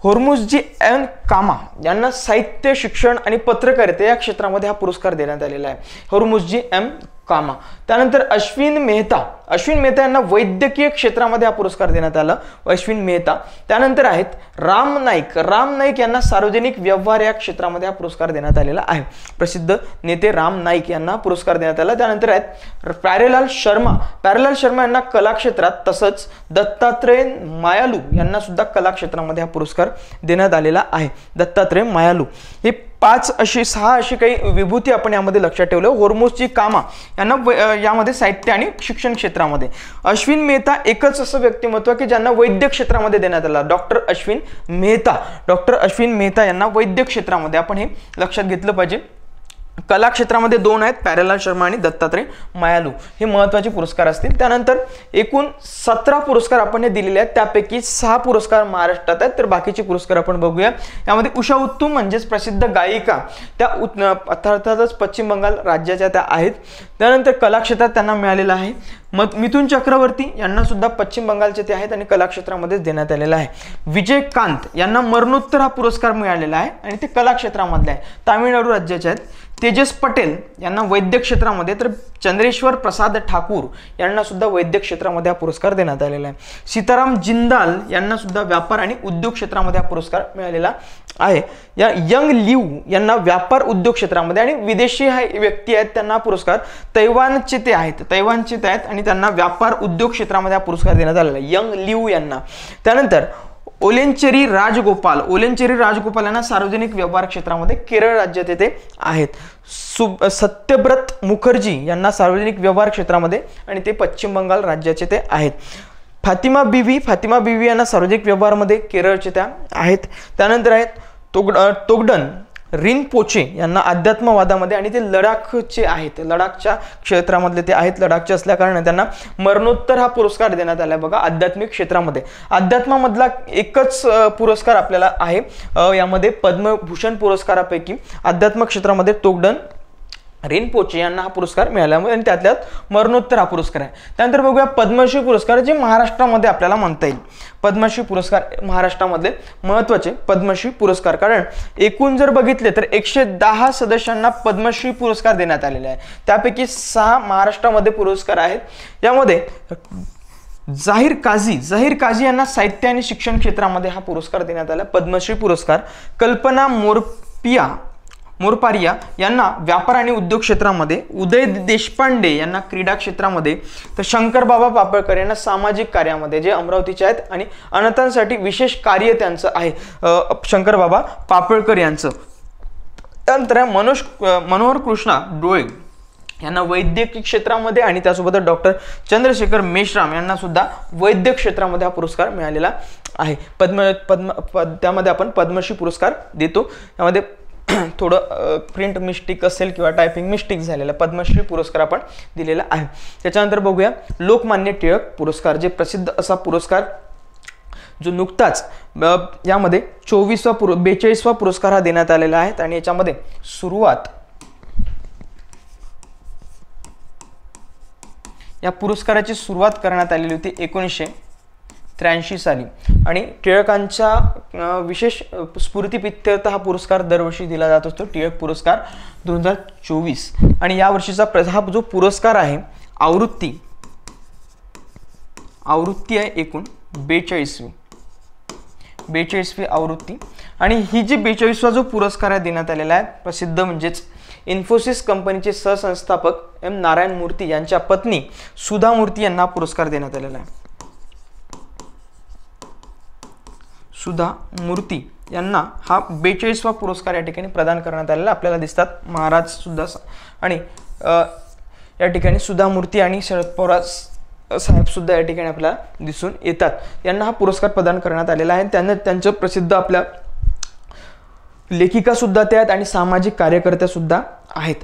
होर्मुझजी एम कामा यांना साहित्य शिक्षण आणि पत्रकारिता या क्षेत्रामध्ये हा पुरस्कार देण्यात आलेला आहे, होर्मुझजी एम कामा। त्यानंतर अश्विन मेहता यांना वैद्यकीय क्षेत्रामध्ये हा पुरस्कार देण्यात आला, अश्विन मेहता। त्यानंतर आहेत राम नाईक यांना सार्वजनिक व्यवहार या क्षेत्रामध्ये हा पुरस्कार देण्यात आलेला आहे, प्रसिद्ध नेते राम नाईक यांना पुरस्कार देण्यात आला। त्यानंतर आहेत प्यारेलाल शर्मा यांना कला क्षेत्रात, तसंच दत्तात्रय मायालू यांना सुद्धा कला क्षेत्रामध्ये हा पुरस्कार देण्यात आलेला आहे, दत्तात्रय मायालू। हे 6 अशी काही विभूती आपण यामध्ये लक्षात ठेवलं। होर्मुझजी कामा यांना यामध्ये साहित्य आणि शिक्षण क्षेत्रामध्ये। अश्विन मेहता एकच असं व्यक्तिमत्व की ज्यांना वैद्य क्षेत्रामध्ये देण्यात आला, डॉक्टर अश्विन मेहता यांना वैद्य क्षेत्रामध्ये आपण हे लक्षात घेतलं पाहिजे। कला क्षेत्रामध्ये 2 आहेत, प्यारेलाल शर्मा आणि दत्तात्रय मायालू, हे महत्त्वाचे पुरस्कार असतील. त्यानंतर एकूण 17 पुरस्कार आपण हे दिलेले आहेत, त्यापैकी 6 पुरस्कार महाराष्ट्रात आहेत, तर बाकीचे पुरस्कार आपण बघूया. यामध्ये उषा उत्तुंग म्हणजेच प्रसिद्ध गायिका, त्या अर्थातच पश्चिम बंगाल राज्याच्या त्या आहेत. त्यानंतर कला क्षेत्रात त्यांना मिळालेलं आहे. मिथुन चक्रवर्ती यांना सुद्धा पश्चिम बंगालचे ते आहेत आणि कला क्षेत्रामध्येच देण्यात आलेला आहे. विजयकांत यांना मरणोत्तर हा पुरस्कार मिळालेला आहे आणि ते कला क्षेत्रामधले आहे, तामिळनाडू राज्याचे आहेत. तेजस पटेल यांना वैद्यक क्षेत्रामध्ये, तर चंद्रेश्वर प्रसाद ठाकूर यांना सुद्धा वैद्यक क्षेत्रामध्ये हा पुरस्कार देण्यात आलेला आहे. सीताराम जिंदाल यांना सुद्धा व्यापार आणि उद्योग क्षेत्रामध्ये हा पुरस्कार मिळालेला आहे. या यंग लिव यांना व्यापार उद्योग क्षेत्रामध्ये आणि विदेशी व्यक्ती आहेत त्यांना हा पुरस्कार तैवानचे ते आहेत आणि त्यांना व्यापार उद्योग क्षेत्रामध्ये हा पुरस्कार देण्यात आलेला आहे, यंग लिव यांना. त्यानंतर ओलेंचेरी राजगोपाल यांना सार्वजनिक व्यवहार क्षेत्रामध्ये केरळ राज्यात येथे आहेत. सत्यव्रत मुखर्जी यांना सार्वजनिक व्यवहार क्षेत्रामध्ये आणि ते पश्चिम बंगाल राज्याचे ते आहेत. फातिमा बीवी यांना सार्वजनिक व्यवहारमध्ये केरळचे त्या आहेत. त्यानंतर आहेत तोगडन रिनपोचे यांना अध्यात्मवादामध्ये आणि ते लडाखचे आहेत, लडाखच्या क्षेत्रामधले ते आहेत, लडाखचे असल्याकारणे त्यांना मरणोत्तर हा पुरस्कार देण्यात आला आहे. बघा, आध्यात्मिक क्षेत्रामध्ये अध्यात्मामधला एकच पुरस्कार आपल्याला आहे, यामध्ये पद्मभूषण पुरस्कारापैकी अध्यात्म क्षेत्रामध्ये तोगडन रिनपोचे यांना हा पुरस्कार मिळाला आणि त्यातल्यात मरणोत्तर हा पुरस्कार आहे. त्यानंतर बघूया पद्मश्री पुरस्कार, जे महाराष्ट्रामध्ये आपल्याला म्हणता येईल. पद्मश्री पुरस्कार महाराष्ट्रामधले महत्त्वाचे पद्मश्री पुरस्कार, कारण एकूण जर बघितले तर 110 सदस्यांना पद्मश्री पुरस्कार देण्यात आलेले आहे, त्यापैकी 6 महाराष्ट्रामध्ये पुरस्कार आहेत. यामध्ये जाहीर काझी यांना साहित्य आणि शिक्षण क्षेत्रामध्ये हा पुरस्कार देण्यात आला, पद्मश्री पुरस्कार. कल्पना मोरपारिया यांना व्यापार आणि उद्योग क्षेत्रामध्ये, उदय देशपांडे यांना क्रीडा क्षेत्रामध्ये, तर शंकरबाबा पापळकर यांना सामाजिक कार्यामध्ये, जे अमरावतीचे आहेत आणि अनाथांसाठी विशेष कार्य त्यांचं आहे, शंकरबाबा पापळकर यांचं. त्यानंतर मनोहर कृष्णा डोळे यांना वैद्यकीय क्षेत्रामध्ये आणि त्यासोबत डॉक्टर चंद्रशेखर मेश्राम यांना सुद्धा वैद्यक क्षेत्रामध्ये हा पुरस्कार मिळालेला आहे. त्यामध्ये आपण पद्मश्री पुरस्कार देतो. त्यामध्ये थोडं प्रिंट मिस्टेक असेल किंवा टायपिंग मिस्टेक झालेला पद्मश्री पुरस्कार आपण दिलेला आहे. त्याच्यानंतर बघूया लोकमान्य टिळक पुरस्कार, जे प्रसिद्ध असा पुरस्कार जो नुकताच यामध्ये 42वा पुरस्कार हा देण्यात आलेला आहे आणि याच्यामध्ये या पुरस्काराची सुरुवात करण्यात आलेली होती 1983 साली आणि टिळकांच्या विशेष स्फूर्तीप्रित्यर्थ हा पुरस्कार दरवर्षी दिला जात असतो, टिळक पुरस्कार 2024. आणि या वर्षीचा हा जो पुरस्कार आहे आवृत्ती आहे एकूण 42वी आवृत्ती. आणि ही जी 42वा जो पुरस्कार आहे देण्यात आलेला आहे, प्रसिद्ध म्हणजेच इन्फोसिस कंपनीचे सहसंस्थापक एम नारायण मूर्ती यांच्या पत्नी सुधा मूर्ती यांना पुरस्कार देण्यात आलेला आहे. सुधा मूर्ती यांना हा 42वा पुरस्कार या ठिकाणी प्रदान करण्यात आलेला आपल्याला दिसतात. महाराज सुद्धा आणि या ठिकाणी सुधा मूर्ती आणि शरद पवार साहेब सुद्धा या ठिकाणी आपल्याला दिसून येतात. यांना हा पुरस्कार प्रदान करण्यात आलेला आहे. त्यांना त्यांचं प्रसिद्ध आपल्या लेखिका सुद्धा त्या आहेत आणि सामाजिक कार्यकर्त्या सुद्धा आहेत.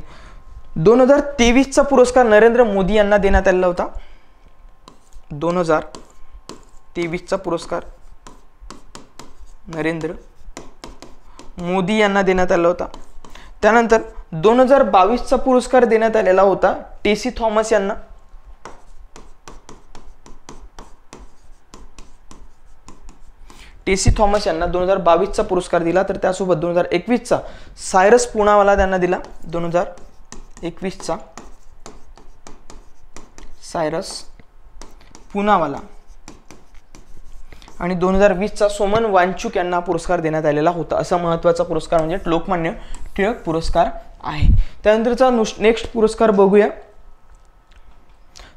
2023चा पुरस्कार नरेंद्र मोदी यांना देण्यात आलेला होता. 2023चा पुरस्कार नरेंद्र मोदी यांना देण्यात आला होता. त्यानंतर 2022चा पुरस्कार देण्यात आलेला होता टेसी थॉमस यांना. टेसी थॉमस यांना 2022चा पुरस्कार दिला. तर त्यासोबत 2021चा सायरस पूनावाला त्यांना दिला. 2021चा सायरस पूनावाला आणि 2020चा सोमन वांचुक यांना पुरस्कार देण्यात आलेला होता. असा महत्त्वाचा पुरस्कार म्हणजे लोकमान्य टिळक पुरस्कार आहे. त्यानंतरचा नेक्स्ट पुरस्कार बघूया,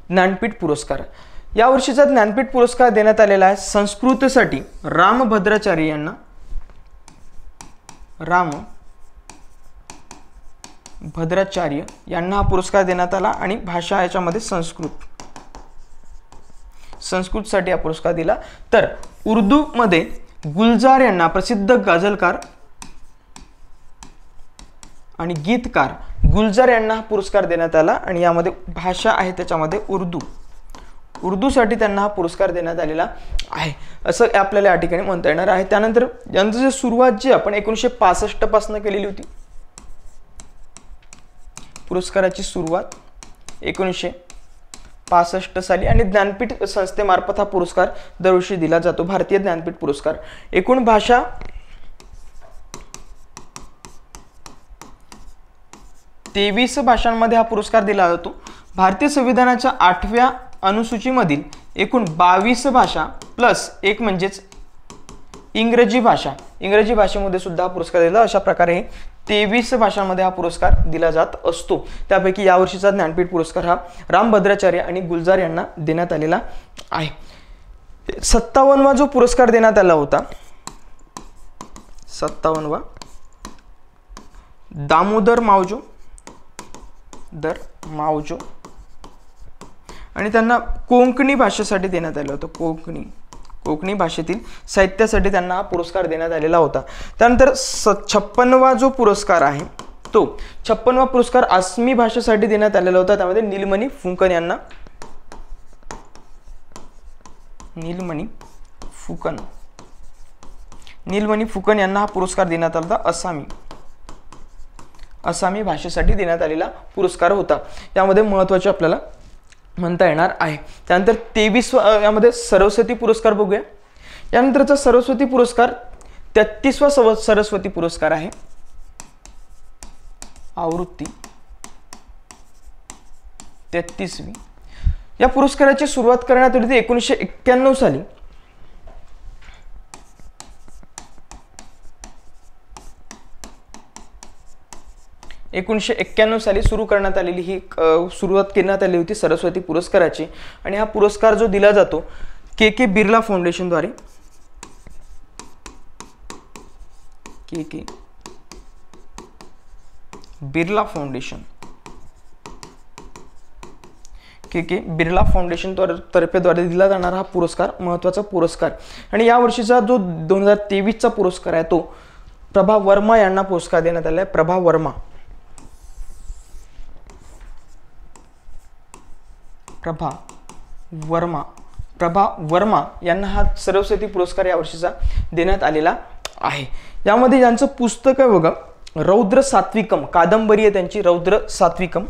ज्ञानपीठ पुरस्कार. या वर्षीचा ज्ञानपीठ पुरस्कार देण्यात आलेला आहे संस्कृतसाठी रामभद्राचार्य यांना. रामभद्राचार्य यांना हा पुरस्कार देण्यात आला आणि भाषा याच्यामध्ये संस्कृतसाठी हा पुरस्कार दिला. तर उर्दू मध्ये गुलजार यांना, प्रसिद्ध गझलकार आणि गीतकार गुलजार यांना हा पुरस्कार देण्यात आला आणि यामध्ये भाषा आहे त्याच्यामध्ये उर्दूसाठी त्यांना हा पुरस्कार देण्यात आलेला आहे असं आपल्याला या ठिकाणी म्हणता येणार आहे। त्यानंतर यांची जी सुरुवात जी आपण 1965 पासून केलेली होती, पुरस्काराची सुरुवात 1965 साली आणि ज्ञानपीठ संस्थेमार्फत हा पुरस्कार दरवर्षी दिला जातो, भारतीय ज्ञानपीठ पुरस्कार। एकूण भाषा 23 भाषांमध्ये हा पुरस्कार दिला जातो। भारतीय संविधानाच्या 8व्या अनुसूचीमधील एकूण 22 भाषा प्लस एक म्हणजेच इंग्रजी भाषेमध्ये सुद्धा हा पुरस्कार दिला। अशा प्रकारे 23 भाषांमध्ये हा पुरस्कार दिला जात असतो। त्यापैकी यावर्षीचा ज्ञानपीठ पुरस्कार हा रामभद्राचार्य आणि गुलजार यांना देण्यात आलेला आहे। 57वा जो पुरस्कार देण्यात आला होता, 57वा दामोदर मावजो आणि त्यांना कोकणी भाषेसाठी देण्यात आलं होतं। कोकणी भाषेतील साहित्यासाठी त्यांना हा पुरस्कार देण्यात आलेला होता। त्यानंतर 56वा जो पुरस्कार आहे तो 56वा पुरस्कार आसामी भाषेसाठी देण्यात आलेला होता। त्यामध्ये नीलमणी फुकन यांना हा पुरस्कार देण्यात आला होता। आसामी भाषेसाठी देण्यात आलेला पुरस्कार होता। यामध्ये महत्त्वाचे आपल्याला म्हणता येणार आहे। त्यानंतर 23 यामध्ये सरस्वती पुरस्कार बघूया। यानंतरचा सरस्वती पुरस्कार 33वा सरस्वती पुरस्कार आहे, आवृत्ती 33वी। या पुरस्काराची सुरुवात करण्यात आली होती 1991 साली। साली सुरू करण्यात आलेली ही सुरुवात करण्यात आली होती सरस्वती पुरस्काराची आणि हा पुरस्कार जो दिला जातो के बिर्ला फाउंडेशनद्वारे, के बिर्ला फाउंडेशन तर्फे दिला जाणारा हा पुरस्कार महत्त्वाचा पुरस्कार। आणि या वर्षीचा जो 2023चा पुरस्कार आहे तो प्रभा वर्मा यांना पुरस्कार देण्यात आला आहे। प्रभा वर्मा यांना हा सरस्वती पुरस्कार या वर्षीचा देण्यात आलेला आहे। यामध्ये यांचं पुस्तक आहे बघा, रौद्र सात्विकम, कादंबरी आहे त्यांची रौद्र सात्विकम।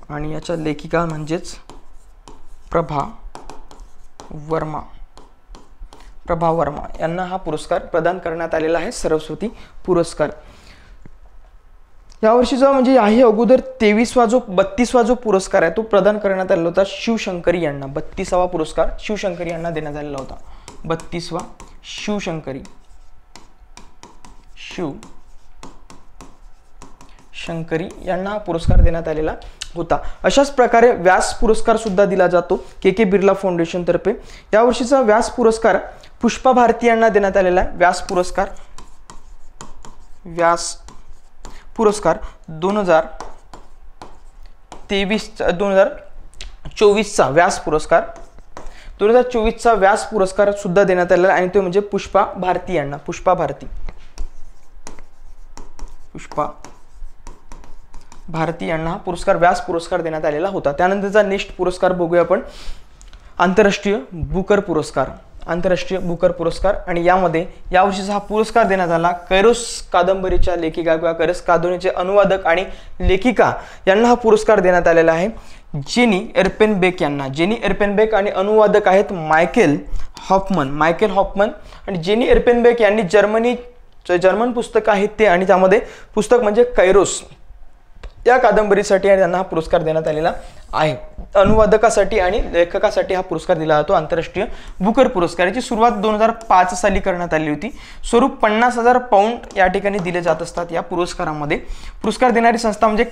आणि याच्या लेखिका म्हणजेच प्रभा वर्मा यांना हा पुरस्कार प्रदान करण्यात आलेला आहे, सरस्वती पुरस्कार। यावर्षीचा म्हणजे याही अगोदर 32वा जो पुरस्कार आहे तो प्रदान करण्यात आलेला होता शिवशंकरी यांना। 32वा पुरस्कार शिवशंकरी यांना देण्यात आलेला होता। 32वा शिवशंकरी यांना हा पुरस्कार देण्यात आलेला होता। अशाच प्रकारे व्यास पुरस्कार सुद्धा दिला जातो के बिर्ला फाउंडेशन तर्फे। या वर्षीचा व्यास पुरस्कार पुष्पा भारती यांना देण्यात आलेला आहे। व्यास पुरस्कार 2024चा व्यास पुरस्कार 2024चा व्यास पुरस्कार सुद्धा देण्यात आलेला आहे आणि तो म्हणजे पुष्पा भारती यांना हा पुरस्कार व्यास पुरस्कार देण्यात आलेला होता। त्यानंतरचा नेक्स्ट पुरस्कार बघूया आपण, आंतरराष्ट्रीय बुकर पुरस्कार आणि यामध्ये यावर्षीचा हा पुरस्कार देण्यात आला कैरोस कादंबरीच्या लेखिका किंवा कैरोस कादंबरीचे अनुवादक आणि लेखिका यांना हा पुरस्कार देण्यात आलेला आहे। जेनी एर्पेनबेक आणि अनुवादक आहेत मायकेल हॉफमन आणि जेनी एर्पेनबेक यांनी जर्मन पुस्तक आहेत ते आणि त्यामध्ये पुस्तक म्हणजे कैरोस या कादंबरीसाठी त्यांना हा पुरस्कार देण्यात आलेला आहे। अनुवादकासाठी आणि लेखकासाठी हा पुरस्कार दिला जातो, आंतरराष्ट्रीय बुकर पुरस्कार। याची सुरुवात 2005 साली करण्यात आली होती। स्वरूप 50,000 पाउंड या ठिकाणी दिले जात असतात या पुरस्कारामध्ये। पुरस्कार देणारी संस्था म्हणजे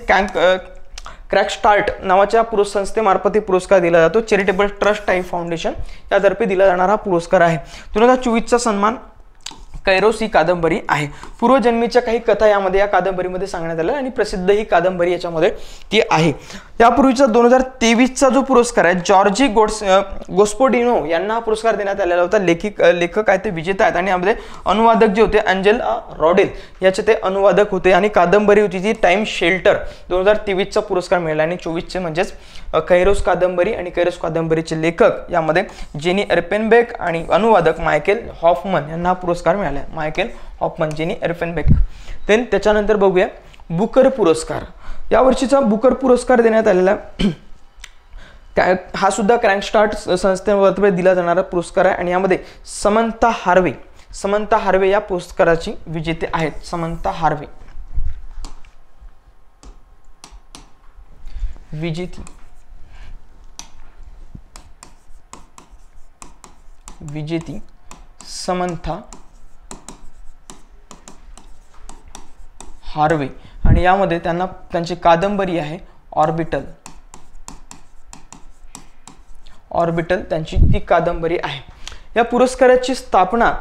क्रॅकस्टार्ट नावाच्या संस्थेमार्फत पुरस्कार दिला जातो। चॅरिटेबल ट्रस्ट टाइप फाउंडेशन यातर्फे दिला जाणारा पुरस्कार आहे। 2024चा सन्मान कैरोस ही कादंबरी आहे। पूर्वजन्मीच्या काही कथा यामध्ये या कादंबरीमध्ये सांगण्यात आल्या आणि प्रसिद्ध ही कादंबरी याच्यामध्ये ती आहे. यापूर्वीचा 2023चा जो पुरस्कार आहे जॉर्जी गोस्पोडिनो यांना हा पुरस्कार देण्यात आलेला होता. लेखक आहेत ते विजेता आहेत आणि यामध्ये अनुवादक जे होते अँजेल रॉडेल याचे ते अनुवादक होते आणि कादंबरी होती ती टाइम शेल्टर. 2023चा पुरस्कार मिळाला आणि 24चे म्हणजेच कैरोस कादंबरी आणि कैरोस कादंबरीचे लेखक यामध्ये जेनी एर्पेनबेक आणि अनुवादक मायकेल हॉफमन यांना हा पुरस्कार मिळाला. Michael Hofmann, Jenny Erpenbeck. Then त्याच्यानंतर बघूया बुकर पुरस्कार. यावर्षीचा बुकर पुरस्कार देण्यात आलेला हा सुद्धा क्रँकस्टार्ट संस्थेमार्फत दिला जाणारा पुरस्कार आहे आणि यामध्ये समंथा हार्वे या पुरस्काराची विजेते आहेत. समंथा हार्वे विजेती समंथा हार्वे आणि यामध्ये त्यांची कादंबरी आहे ऑर्बिटल त्यांची ती कादंबरी आहे. या पुरस्काराची स्थापना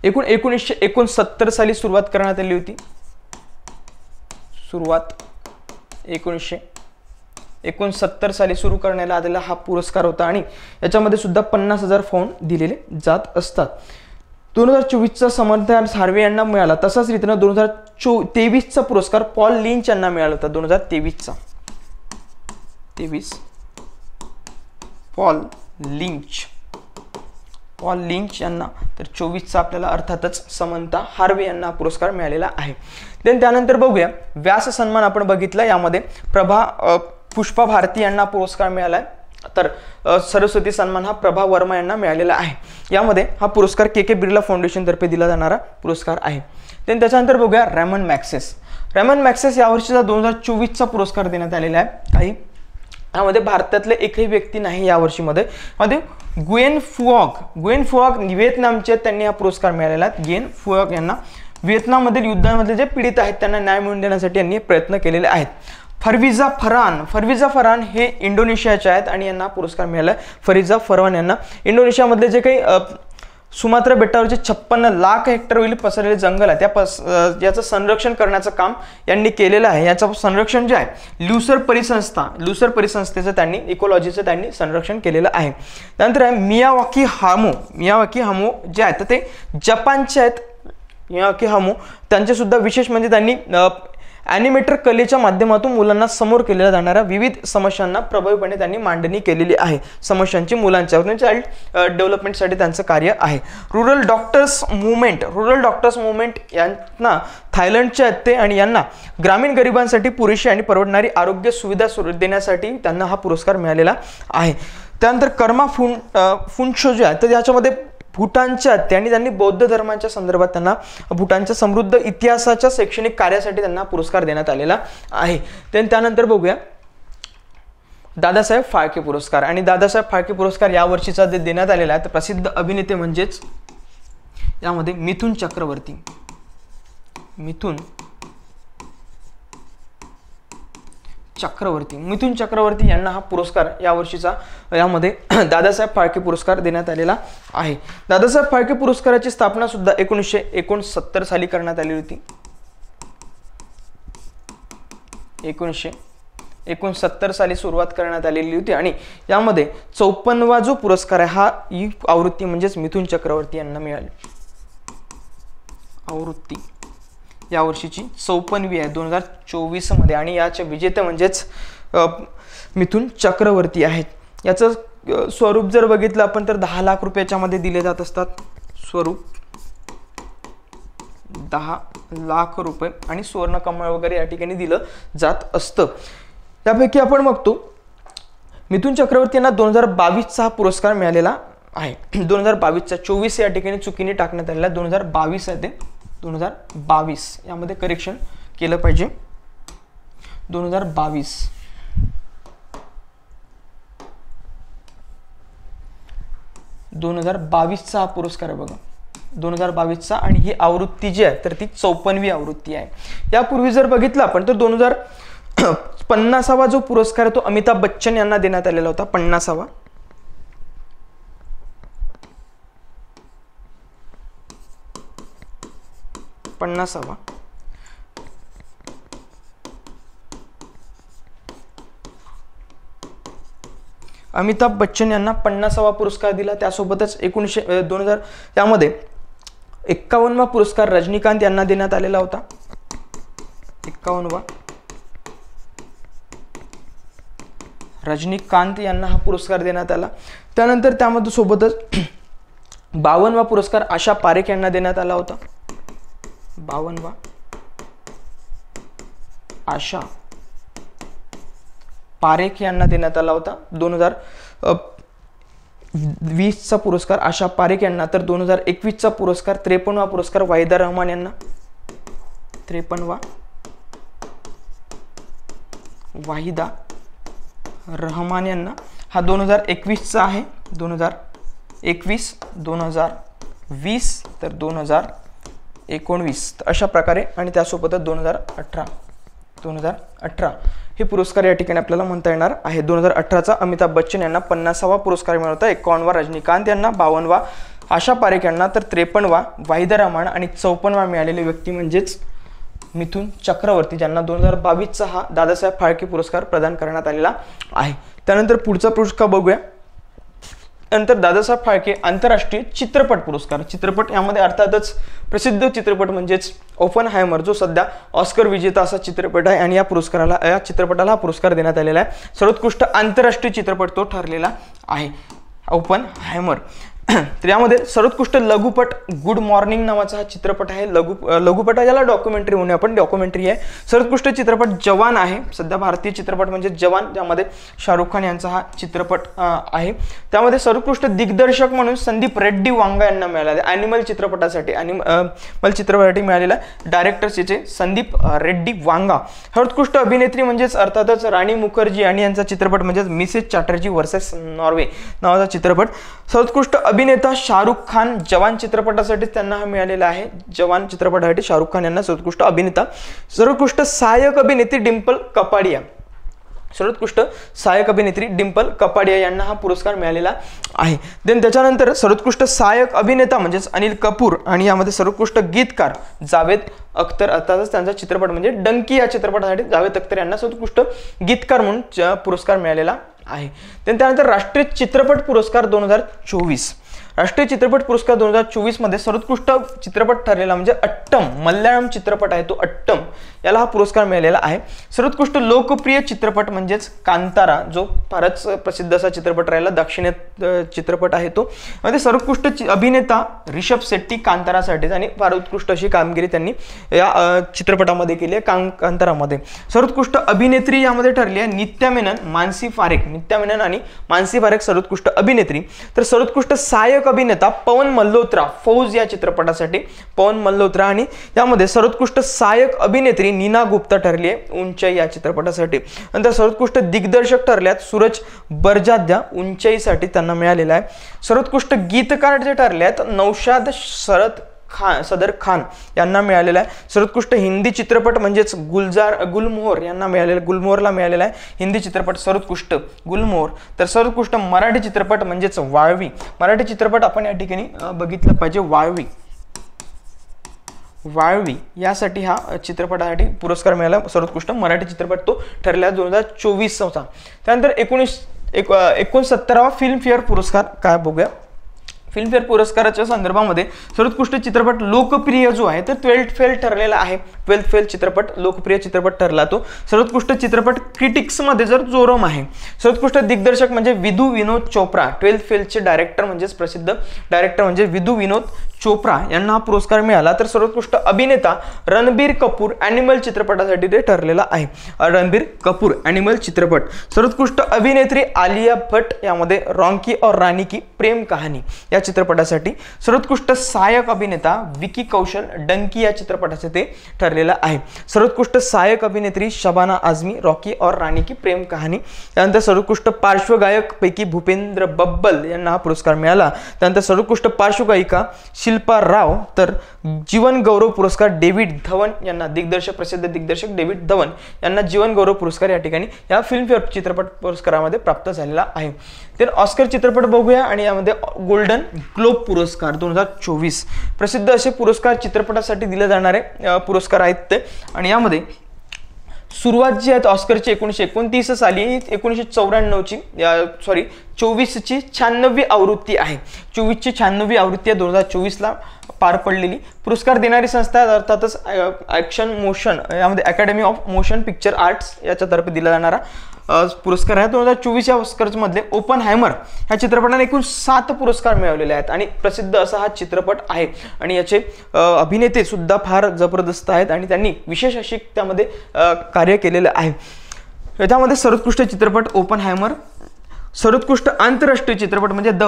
1969 साली सुरुवात करण्यात आली होती. 1969 साली सुरू करण्यात आलेला हा पुरस्कार होता आणि याच्यामध्ये सुद्धा 50,000 पाउंड दिलेले जात असतात. 2024चा समंथा हार्वे यांना मिळाला. तसाच रीतीने 2023चा पुरस्कार पॉल लिंच यांना मिळाला होता. 2023 पॉल लिंच यांना, तर 24चा आपल्याला अर्थातच समंथा हार्वे यांना पुरस्कार मिळालेला आहे. त्यानंतर बघूया व्यास सन्मान आपण बघितला. यामध्ये पुष्पा भारती यांना पुरस्कार मिळालाय. तर सरस्वती सन्मान हा प्रभा वर्मा यांना मिळालेला आहे. यामध्ये हा पुरस्कार के बिर्ला फाउंडेशन तर्फे दिला जाणारा पुरस्कार आहे. त्याच्यानंतर बघूया रॅमन मॅक्सेस यावर्षीचा 2024चा पुरस्कार देण्यात आलेला आहे. काही यामध्ये भारतातले एकही व्यक्ती नाही यावर्षीमध्ये. गुयेन फुऑग व्हिएतनामचे त्यांनी हा पुरस्कार मिळालेला आहे. गुयेन फुऑग यांना व्हिएतनाममधील युद्धांमधले जे पीडित आहेत त्यांना न्याय मिळवून देण्यासाठी यांनी प्रयत्न केलेले आहेत. फरविजा फरान हे इंडोनेशियाचे आहेत आणि यांना पुरस्कार मिळाला. फरिजा फरहान यांना इंडोनेशियामधले जे काही सुमात्रा बेटावरचे 56 लाख हेक्टरवरील पसरलेले जंगल आहे याचं संरक्षण करण्याचं काम यांनी केलेलं आहे. याचं संरक्षण जे आहे ल्युसर परिसंस्थेचं त्यांनी इकोलॉजीचं त्यांनी संरक्षण केलेलं आहे. त्यानंतर आहे मियावाकी हामो जे आहेत ते जपानचे आहेत. मियावाकी हामो त्यांचे सुद्धा विशेष म्हणजे त्यांनी ॲनिमेटर कलेच्या माध्यमातून मुलांना समोर केलेल्या जाणाऱ्या विविध समस्यांना प्रभावीपणे त्यांनी मांडणी केलेली आहे. समस्यांची मुलांच्या चाइल्ड डेव्हलपमेंटसाठी त्यांचं कार्य आहे. रुरल डॉक्टर्स मुवमेंट यांना थायलंडचे आहेत ते आणि यांना ग्रामीण गरिबांसाठी पुरेशी आणि परवडणारी आरोग्य सुविधा देण्यासाठी त्यांना हा पुरस्कार मिळालेला आहे. त्यानंतर कर्मा फुंचो जे आहे तर याच्यामध्ये भूटानच्या त्यांनी बौद्ध धर्माच्या संदर्भात त्यांना भूटानच्या समृद्ध इतिहासाच्या शैक्षणिक कार्यासाठी त्यांना पुरस्कार देण्यात आलेला आहे. त्यानंतर बघूया दादासाहेब फाळके पुरस्कार. आणि दादासाहेब फाळके पुरस्कार यावर्षीचा देण्यात आलेला आहे. तर प्रसिद्ध अभिनेते म्हणजेच यामध्ये मिथुन चक्रवर्ती यांना हा पुरस्कार यावर्षीचा यामध्ये दादासाहेब फाळके पुरस्कार देण्यात आलेला आहे. दादासाहेब फाळके पुरस्काराची स्थापना सुद्धा 1969 साली करण्यात आली होती. 1969 साली सुरुवात करण्यात आलेली होती आणि यामध्ये 54वा जो पुरस्कार आहे ही आवृत्ती म्हणजेच मिथुन चक्रवर्ती यांना मिळाली. आवृत्ती यावर्षीची 54वी आहे 2024 मध्ये आणि याचे विजेते म्हणजेच मिथुन चक्रवर्ती आहेत. याचं स्वरूप जर बघितलं आपण तर 10 लाख रुपयाच्या मध्ये दिले जात असतात. स्वरूप 10 लाख रुपये आणि सुवर्ण कमळ वगैरे या ठिकाणी दिलं जात असतं. त्यापैकी आपण बघतो मिथुन चक्रवर्ती यांना 2022चा हा पुरस्कार मिळालेला आहे. 2022चा 24 या ठिकाणी चुकीने टाकण्यात आलेला 2022 आहे ते 2022 यामध्ये करेक्शन केलं पाहिजे. 2022चा हा पुरस्कार आहे बघा 2022चा आणि ही आवृत्ती जी आहे तर ती 54वी आवृत्ती आहे. यापूर्वी जर बघितलं आपण तर 2050वा जो पुरस्कार आहे तो अमिताभ बच्चन यांना देण्यात आलेला होता. 50वा 50वा. अमिताभ बच्चन यांना 50वा पुरस्कार दिला. त्यासोबतच 2000 त्यामध्ये 51वा पुरस्कार रजनीकांत यांना देण्यात आलेला होता. 51वा रजनीकांत यांना हा पुरस्कार देण्यात आला. त्यानंतर त्यामध्ये सोबतच 52वा पुरस्कार आशा पारेख यांना देण्यात आला होता. 52वा आशा पारेख यांना देण्यात आला होता. 2020चा पुरस्कार आशा पारेख यांना, तर 2021चा पुरस्कार 53वा पुरस्कार वाहिदा रहमान यांना. 53वा वाहिदा रहमान यांना. हा 2021चा आहे. 2021, 2020 तर 2019 अशा प्रकारे. आणि त्यासोबतच 2018 हे पुरस्कार या ठिकाणी आपल्याला म्हणता येणार आहे. 2018चा अमिताभ बच्चन यांना 50वा पुरस्कार मिळवता. 51वा रजनीकांत यांना, 52वा आशा पारेख यांना, तर 53वा वाहिदा रहमान आणि 54वा मिळालेली व्यक्ती म्हणजेच मिथुन चक्रवर्ती, ज्यांना 2022चा हा दादासाहेब फाळके पुरस्कार प्रदान करण्यात आलेला आहे. त्यानंतर पुढचा पुरस्कार बघूया. नंतर दादासाहेब फाळके आंतरराष्ट्रीय चित्रपट पुरस्कार. चित्रपट यामध्ये अर्थातच प्रसिद्ध चित्रपट म्हणजेच ओपनहायमर, जो सध्या ऑस्कर विजेता असा चित्रपट आहे. आणि या चित्रपटाला हा पुरस्कार देण्यात आलेला आहे. सर्वोत्कृष्ट आंतरराष्ट्रीय चित्रपट तो ठरलेला आहे, ओपनहायमर. तर यामध्ये सर्वोत्कृष्ट लघुपट गुड मॉर्निंग नावाचा हा चित्रपट आहे. लघुपट याला डॉक्युमेंटरी म्हणूया आपण, डॉक्युमेंटरी आहे. सर्वोत्कृष्ट चित्रपट जवान आहे, सध्या भारतीय चित्रपट म्हणजे जवान, ज्यामध्ये शाहरुख खान यांचा हा चित्रपट आहे. त्यामध्ये सर्वोत्कृष्ट दिग्दर्शक म्हणून संदीप रेड्डी वांगा यांना मिळाला. ॲनिमल चित्रपटासाठी मिळालेला डायरेक्टर्सचे संदीप रेड्डी वांगा. सर्वोत्कृष्ट अभिनेत्री म्हणजेच अर्थातच राणी मुखर्जी आणि यांचा चित्रपट म्हणजेच मिसेस चॅटर्जी वर्सेस नॉर्वे नावाचा चित्रपट. सर्वोत्कृष्ट अभिनेता शाहरुख खान, जवान चित्रपटासाठी त्यांना हा मिळालेला आहे. जवान चित्रपटासाठी शाहरुख खान यांना सर्वोत्कृष्ट अभिनेता. सर्वोत्कृष्ट सहाय्यक अभिनेत्री डिंपल कपाडिया, सर्वोत्कृष्ट सहाय्यक अभिनेत्री डिंपल कपाडिया यांना हा पुरस्कार मिळालेला आहे. देन त्याच्यानंतर सर्वोत्कृष्ट सहाय्यक अभिनेता म्हणजेच अनिल कपूर, आणि यामध्ये सर्वोत्कृष्ट गीतकार जावेद अख्तर, अर्थातच त्यांचा चित्रपट म्हणजे डंकी या चित्रपटासाठी जावेद अख्तर यांना सर्वोत्कृष्ट गीतकार म्हणून पुरस्कार मिळालेला आहे. त्यानंतर राष्ट्रीय चित्रपट पुरस्कार 2024. राष्ट्रीय चित्रपट पुरस्कार 2024 मध्ये सर्वोत्कृष्ट चित्रपट ठरलेला म्हणजे अट्टम, मल्याळम चित्रपट आहे तो अट्टम, याला हा पुरस्कार मिळालेला आहे. सर्वोत्कृष्ट लोकप्रिय चित्रपट म्हणजेच कांतारा, जो फारच प्रसिद्ध असा चित्रपट राहिला, दक्षिणेत चित्रपट आहे तो. मध्ये सर्वोत्कृष्ट अभिनेता रिषभ शेट्टी कांतारासाठीच, आणि फार उत्कृष्ट अशी कामगिरी त्यांनी या चित्रपटामध्ये केली आहे कांतारामध्ये. सर्वोत्कृष्ट अभिनेत्री यामध्ये ठरली आहे नित्या मेनन, मानसी पारेख. नित्या मेनन आणि मानसी पारेख सर्वोत्कृष्ट अभिनेत्री. तर सर्वोत्कृष्ट सहाय्यक अभिनेता पवन मल्होत्रा, फौज या चित्रपटासाठी पवन मल्होत्रा. आणि यामध्ये सर्वोत्कृष्ट सहाय्यक अभिनेत्री नीना गुप्ता ठरली आहे उंचाई या चित्रपटासाठी. नंतर सर्वोत्कृष्ट दिग्दर्शक ठरल्यात सूरज बरजाद्या, उंचाईसाठी त्यांना मिळालेला आहे. सर्वोत्कृष्ट गीतकार जे ठरले आहेत नौशाद सदर खान यांना मिळालेला आहे. सर्वोत्कृष्ट हिंदी चित्रपट म्हणजेच गुलमोहर यांना मिळालेला, गुलमोहरला मिळालेला आहे हिंदी चित्रपट सर्वोत्कृष्ट गुलमोहर. तर सर्वोत्कृष्ट मराठी चित्रपट म्हणजेच वाळवी, मराठी चित्रपट आपण या ठिकाणी बघितलं पाहिजे. वाळवी यासाठी हा चित्रपटासाठी पुरस्कार मिळाला, सर्वोत्कृष्ट मराठी चित्रपट तो ठरला 2024 होता. त्यानंतर 69वा फिल्मफेअर पुरस्कार काय बघूया. फिल्मफेअर पुरस्काराच्या संदर्भामध्ये सर्वोत्कृष्ट चित्रपट लोकप्रिय जो आहे तो 12th फेल ठरलेला आहे. 12th फेल चित्रपट लोकप्रिय चित्रपट ठरला तो. सर्वोत्कृष्ट चित्रपट क्रिटिक्समध्ये जर जोरम आहे. सर्वोत्कृष्ट दिग्दर्शक म्हणजे विधू विनोद चोप्रा, 12th फेलचे डायरेक्टर म्हणजेच प्रसिद्ध डायरेक्टर म्हणजे विधू विनोद चोप्रा यांना हा पुरस्कार मिळाला. तर सर्वोत्कृष्ट अभिनेता रणबीर कपूर, ॲनिमल चित्रपटासाठी ते ठरलेला आहे. रणबीर कपूर ॲनिमल चित्रपट. सर्वोत्कृष्ट अभिनेत्री आलिया भट्ट, यामध्ये रॉन्की और रानी की प्रेम कहानी या चित्रपटासाठी. सर्वोत्कृष्ट सहाय्यक अभिनेता विकी कौशल, डंकी या चित्रपटाचे ते ठरलेला आहे. सर्वोत्कृष्ट सहाय्यक अभिनेत्री शबाना आझमी, रॉकी और रानी की प्रेम कहानी. त्यानंतर सर्वोत्कृष्ट पार्श्वगायक पैकी भूपेंद्र बब्बल यांना हा पुरस्कार मिळाला. त्यानंतर सर्वोत्कृष्ट पार्श्वगायिका शिल्पा राव, तर जीवन गौरव पुरस्कार डेव्हिड धवन यांना, प्रसिद्ध दिग्दर्शक डेव्हिड धवन यांना जीवन गौरव पुरस्कार या ठिकाणी या फिल्मफेअर चित्रपट पुरस्कारामध्ये प्राप्त झालेला आहे. तर ऑस्कर चित्रपट बघूया आणि यामध्ये गोल्डन ग्लोब पुरस्कार 2024 प्रसिद्ध असे पुरस्कार चित्रपटासाठी दिले जाणारे पुरस्कार आहेत ते. आणि यामध्ये सुरुवात जी आहे ऑस्करची 1929 साली 24ची 96वी आवृत्ती आहे. 24ची 96वी आवृत्ती 2024ला पार पडलेली. पुरस्कार देणारी संस्था अर्थातच ॲक्शन मोशन, यामध्ये Academy of Motion Picture Arts याच्यातर्फे दिला जाणारा पुरस्कार आहे. 2024 या ऑस्कर्समधले ओपनहायमर ह्या चित्रपटाने एकूण 7 पुरस्कार मिळवलेले आहेत आणि प्रसिद्ध असा हा चित्रपट आहे. आणि याचे अभिनेते सुद्धा फार जबरदस्त आहेत आणि त्यांनी विशेष अशी त्यामध्ये कार्य केलेलं आहे. याच्यामध्ये सर्वोत्कृष्ट चित्रपट ओपनहायमर, सर्वोत्कृष्ट आंतरराष्ट्रीय चित्रपट म्हणजे द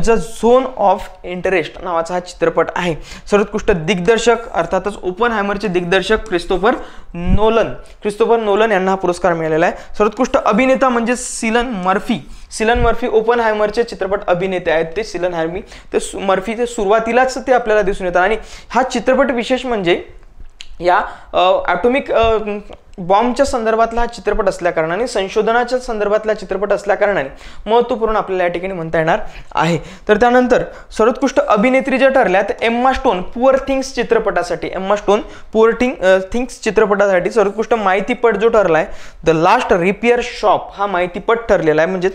झोन ऑफ इंटरेस्ट नावाचा हा चित्रपट आहे. सर्वोत्कृष्ट दिग्दर्शक अर्थातच ओपनहायमरचे दिग्दर्शक क्रिस्टोफर नोलन यांना हा पुरस्कार मिळालेला आहे. सर्वोत्कृष्ट अभिनेता म्हणजे सिलन मर्फी ओपनहायमरचे चित्रपट अभिनेते आहेत. ते सिलन मर्फी ते सुरुवातीलाच ते आपल्याला दिसून येतात. आणि हा चित्रपट विशेष म्हणजे या ॲटॉमिक बॉम्बच्या संदर्भातला हा चित्रपट असल्याकारणाने, संशोधनाच्या संदर्भातला चित्रपट असल्याकारणाने महत्त्वपूर्ण आपल्याला या ठिकाणी म्हणता येणार आहे. तर त्यानंतर सर्वोत्कृष्ट अभिनेत्री ज्या ठरल्यात एम्मा स्टोन पुअर थिंग्स चित्रपटासाठी सर्वोत्कृष्ट माहितीपट जो ठरलाय द लास्ट रिपेअर शॉप हा माहितीपट ठरलेला आहे, म्हणजे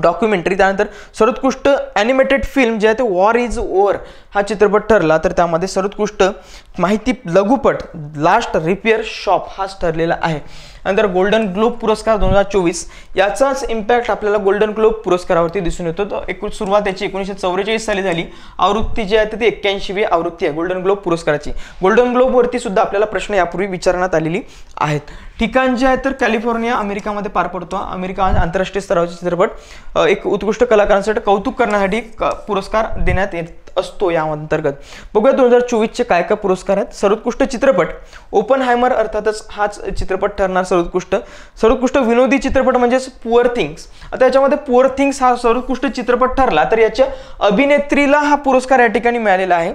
डॉक्युमेंटरी. त्यानंतर सर्वोत्कृष्ट ॲनिमेटेड फिल्म जे आहे ते वॉर इज ओव्हर हा चित्रपट ठरला. तर त्यामध्ये सर्वोत्कृष्ट माहिती लघुपट लास्ट रिपेअर शॉप हाच ठरलेला आहे. नंतर गोल्डन ग्लोब पुरस्कार 2024 याचाच इम्पॅक्ट आपल्याला गोल्डन ग्लोब पुरस्कारावरती दिसून येतो. तर सुरुवात याची 1944 साली झाली. आवृत्ती जी आहे ती 81वी आवृत्ती आहे गोल्डन ग्लोब पुरस्काराची. गोल्डन ग्लोबवरती सुद्धा आपल्याला प्रश्न यापूर्वी विचारण्यात आलेली आहेत. ठिकाण जे आहे तर कॅलिफोर्निया अमेरिकामध्ये पार पडतो. अमेरिका आंतरराष्ट्रीय स्तरावरचे चित्रपट एक उत्कृष्ट कलाकारांसाठी कौतुक करण्यासाठी पुरस्कार देण्यात येत असतो. या अंतर्गत बघूया 2024चे काय पुरस्कार आहेत. सर्वोत्कृष्ट चित्रपट ओपनहायमर अर्थातच हाच चित्रपट ठरणार सर्वोत्कृष्ट विनोदी चित्रपट म्हणजेच पुअर थिंग्स. आता याच्यामध्ये पुअर थिंग्स हा सर्वोत्कृष्ट चित्रपट ठरला तर याच्या अभिनेत्रीला हा पुरस्कार या ठिकाणी मिळालेला आहे.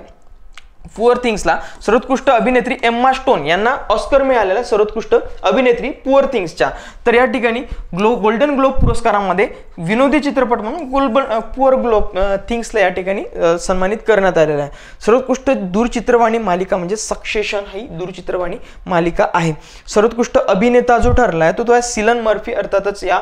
पुअर थिंग्सला सर्वोत्कृष्ट अभिनेत्री एम्मा स्टोन यांना ऑस्कर मिळालेला सर्वोत्कृष्ट अभिनेत्री पुअर थिंग्सच्या. तर या ठिकाणी गोल्डन ग्लोब पुरस्कारामध्ये विनोदी चित्रपट म्हणून पुअर ग्लोब थिंग्सला या ठिकाणी सन्मानित करण्यात आलेला आहे. सर्वोत्कृष्ट दूरचित्रवाणी मालिका म्हणजे सक्सेशन ही दूरचित्रवाणी मालिका आहे. सर्वोत्कृष्ट अभिनेता जो ठरला आहे तो आहे सिलन मर्फी अर्थातच या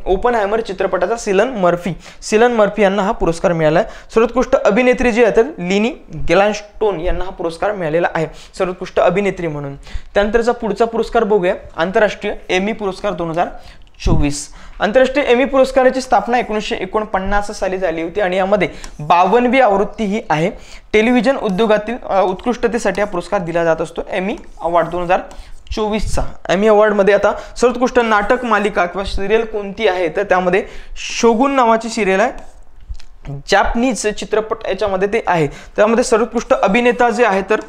ओपनहायमर चित्रपटाचा सिलन मर्फी यांना हा पुरस्कार मिळाला आहे. सर्वोत्कृष्ट अभिनेत्री जी आहे तर लिनी गेलान्स्टोन यांना हा पुरस्कार मिळालेला आहे सर्वोत्कृष्ट अभिनेत्री म्हणून. त्यानंतरचा पुढचा पुरस्कार बघूया आंतरराष्ट्रीय एमी पुरस्कार 2024. आंतरराष्ट्रीय एमी पुरस्काराची स्थापना 1949 साली झाली होती आणि यामध्ये 52वी आवृत्ती ही आहे. टेलिव्हिजन उद्योगातील उत्कृष्टतेसाठी हा पुरस्कार दिला जात असतो. एमी अवॉर्ड 2024चा. एमी अवॉर्डमध्ये आता सर्वोत्कृष्ट नाटक मालिका किंवा सिरियल कोणती आहे तर त्यामध्ये शोगुन नावाची सिरियल आहे. जॅपनीज चित्रपट याच्यामध्ये ते आहे. त्यामध्ये सर्वोत्कृष्ट अभिनेता जे आहे तर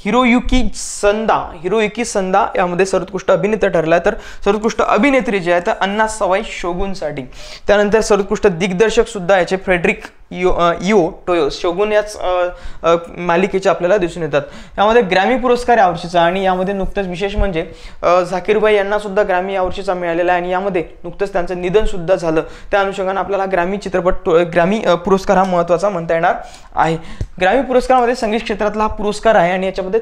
हिरोयुकी संदा यामध्ये सर्वोत्कृष्ट अभिनेता ठरला. तर सर्वोत्कृष्ट अभिनेत्री जे आहे तर अन्ना सवाई शोगुनसाठी. त्यानंतर सर्वोत्कृष्ट दिग्दर्शक सुद्धा याचे फ्रेडरिक टोयो शोगुन याच मालिकेचे आपल्याला दिसून येतात. यामध्ये ग्रॅमी पुरस्कार यावर्षीचा आणि यामध्ये नुकतंच विशेष म्हणजे झाकीर भाई यांना सुद्धा ग्रॅमी यावर्षीचा मिळालेला आहे आणि यामध्ये नुकतंच त्यांचं निधन सुद्धा झालं. त्या अनुषंगाने आपल्याला ग्रॅमी पुरस्कार हा महत्त्वाचा म्हणता येणार आहे. ग्रॅमी पुरस्कारामध्ये संगीत क्षेत्रातला हा पुरस्कार आहे आणि याच्यामध्ये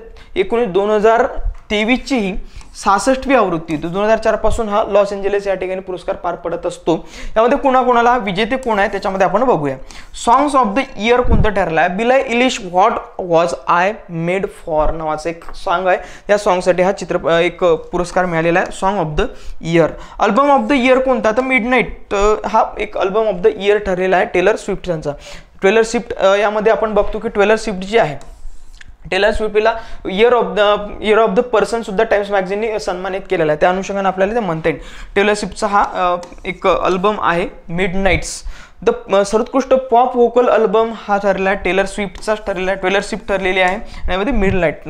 2023ची ही 66वी आवृत्ती. 2004 पासून हा लॉस एंजेलिस या ठिकाणी पुरस्कार पार पडत असतो. यामध्ये कोणाकोणाला विजेते कोण आहे त्याच्यामध्ये आपण बघूया. सॉंग्स ऑफ द इयर कोणतं ठरलं आहे. Billie Eilish what was I made for नावाचं एक सॉन्ग आहे. या सॉन्गसाठी हा एक पुरस्कार मिळालेला आहे song of the year. Album of the year कोणता तर मिडनाईट हा एक अल्बम ऑफ द इयर ठरलेला आहे टेलर स्विफ्ट यांचा. टेलर स्विफ्ट यामध्ये आपण बघतो की टेलर स्विफ्ट जी आहे टेलर स्विफ्टला इयर ऑफ द पर्सन सुद्धा टाइम्स मॅगझिनने सन्मानित केलेला आहे. त्या अनुषंगाने आपल्याला ते म्हणता येईल. टेलर स्विफ्टचा हा एक अल्बम आहे मिडनाईट्स. द सर्वोत्कृष्ट पॉप व्होकल अल्बम हा ठरलेला आहे टेलर स्विफ्टचाच ठरलेला आहे. टेलर स्विफ्ट ठरलेली आहे आणि यामध्ये मिडनाईट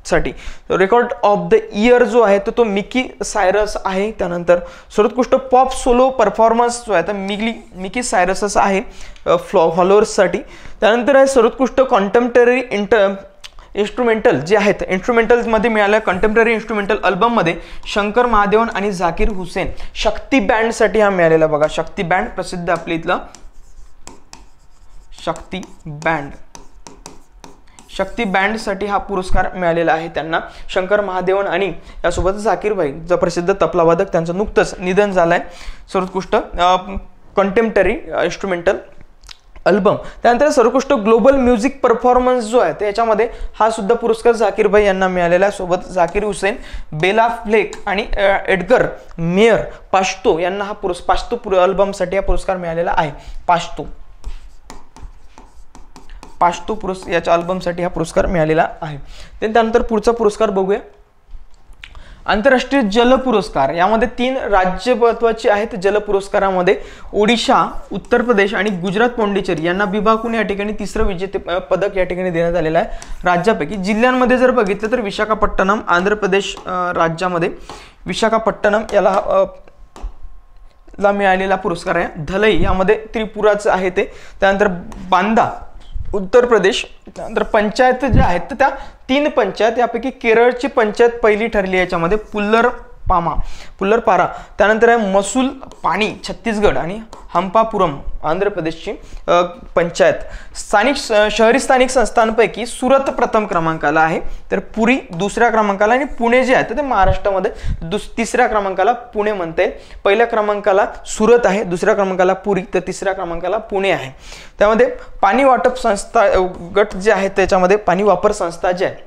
साठी रेकॉर्ड ऑफ द इयर जो आहे तो मिकी सायरस आहे. त्यानंतर सर्वोत्कृष्ट पॉप सोलो परफॉर्मन्स जो आहे तर मिकी सायरसच आहे फॉलोअर्ससाठी. त्यानंतर आहे सर्वोत्कृष्ट कॉन्टेम्पररी इन्स्ट्रुमेंटल जे आहेत इन्स्ट्रुमेंटलमध्ये मिळालं कंटेम्पररी इन्स्ट्रुमेंटल अल्बममध्ये शंकर महादेवन आणि झाकीर हुसेन. शक्ती बँडसाठी हा मिळालेला बघा. शक्ती बँड प्रसिद्ध आपल्या इथलं शक्ती बँडसाठी हा पुरस्कार मिळालेला आहे त्यांना. शंकर महादेवन आणि यासोबत झाकीर भाई जो प्रसिद्ध तबलावादक त्यांचं नुकतंच निधन झालंय. सर्वोत्कृष्ट कंटेम्पररी इन्स्ट्रुमेंटल अल्बम. त्यानंतर सर्वोत्कृष्ट ग्लोबल म्युझिक परफॉर्मन्स जो आहे त्याच्यामध्ये हा सुद्धा पुरस्कार झाकीर भाई यांना मिळालेला आहे. सोबत झाकीर हुसेन, बेला फ्लेक आणि एडगर मेयर पाश्तो यांना हा पाश्तो अल्बमसाठी हा पुरस्कार मिळालेला आहे. पाश्तो याच्या अल्बमसाठी हा पुरस्कार मिळालेला आहे. त्यानंतर पुढचा पुरस्कार बघूया. आंतरराष्ट्रीय जल पुरस्कार. यामध्ये 3 राज्य महत्त्वाचे आहेत. जल पुरस्कारामध्ये ओडिशा, उत्तर प्रदेश आणि गुजरात पॉंडिचेरी यांना विभागून या ठिकाणी 3रं विजेते पदक या ठिकाणी देण्यात आलेलं आहे. राज्यापैकी जिल्ह्यांमध्ये जर बघितलं तर विशाखापट्टणम आंध्र प्रदेश राज्यामध्ये विशाखापट्टणम याला मिळालेला पुरस्कार आहे. धलई यामध्ये त्रिपुराचं आहे ते. त्यानंतर बांदा उत्तर प्रदेश. त्यानंतर पंचायत ज्या आहेत तर त्या 3 पंचायत यापैकी केरळची पंचायत पहिली ठरली आहे याच्यामध्ये पुल्लरपारा. त्यानंतर आहे मसूल पाणी छत्तीसगड आणि हंपापुरम आंध्र प्रदेशची पंचायत. शहरी स्थानिक संस्थांपैकी सुरत प्रथम क्रमांकाला आहे, तर पुरी 2ऱ्या क्रमांकाला आणि पुणे जे आहे ते महाराष्ट्रामध्ये 3ऱ्या क्रमांकाला पुणे म्हणता येईल. पहिल्या क्रमांकाला सुरत आहे, 2ऱ्या क्रमांकाला पुरी, तर 3ऱ्या क्रमांकाला पुणे आहे. त्यामध्ये पाणी वाटप संस्था गट जे आहेत त्याच्यामध्ये पाणी वापर संस्था जे आहे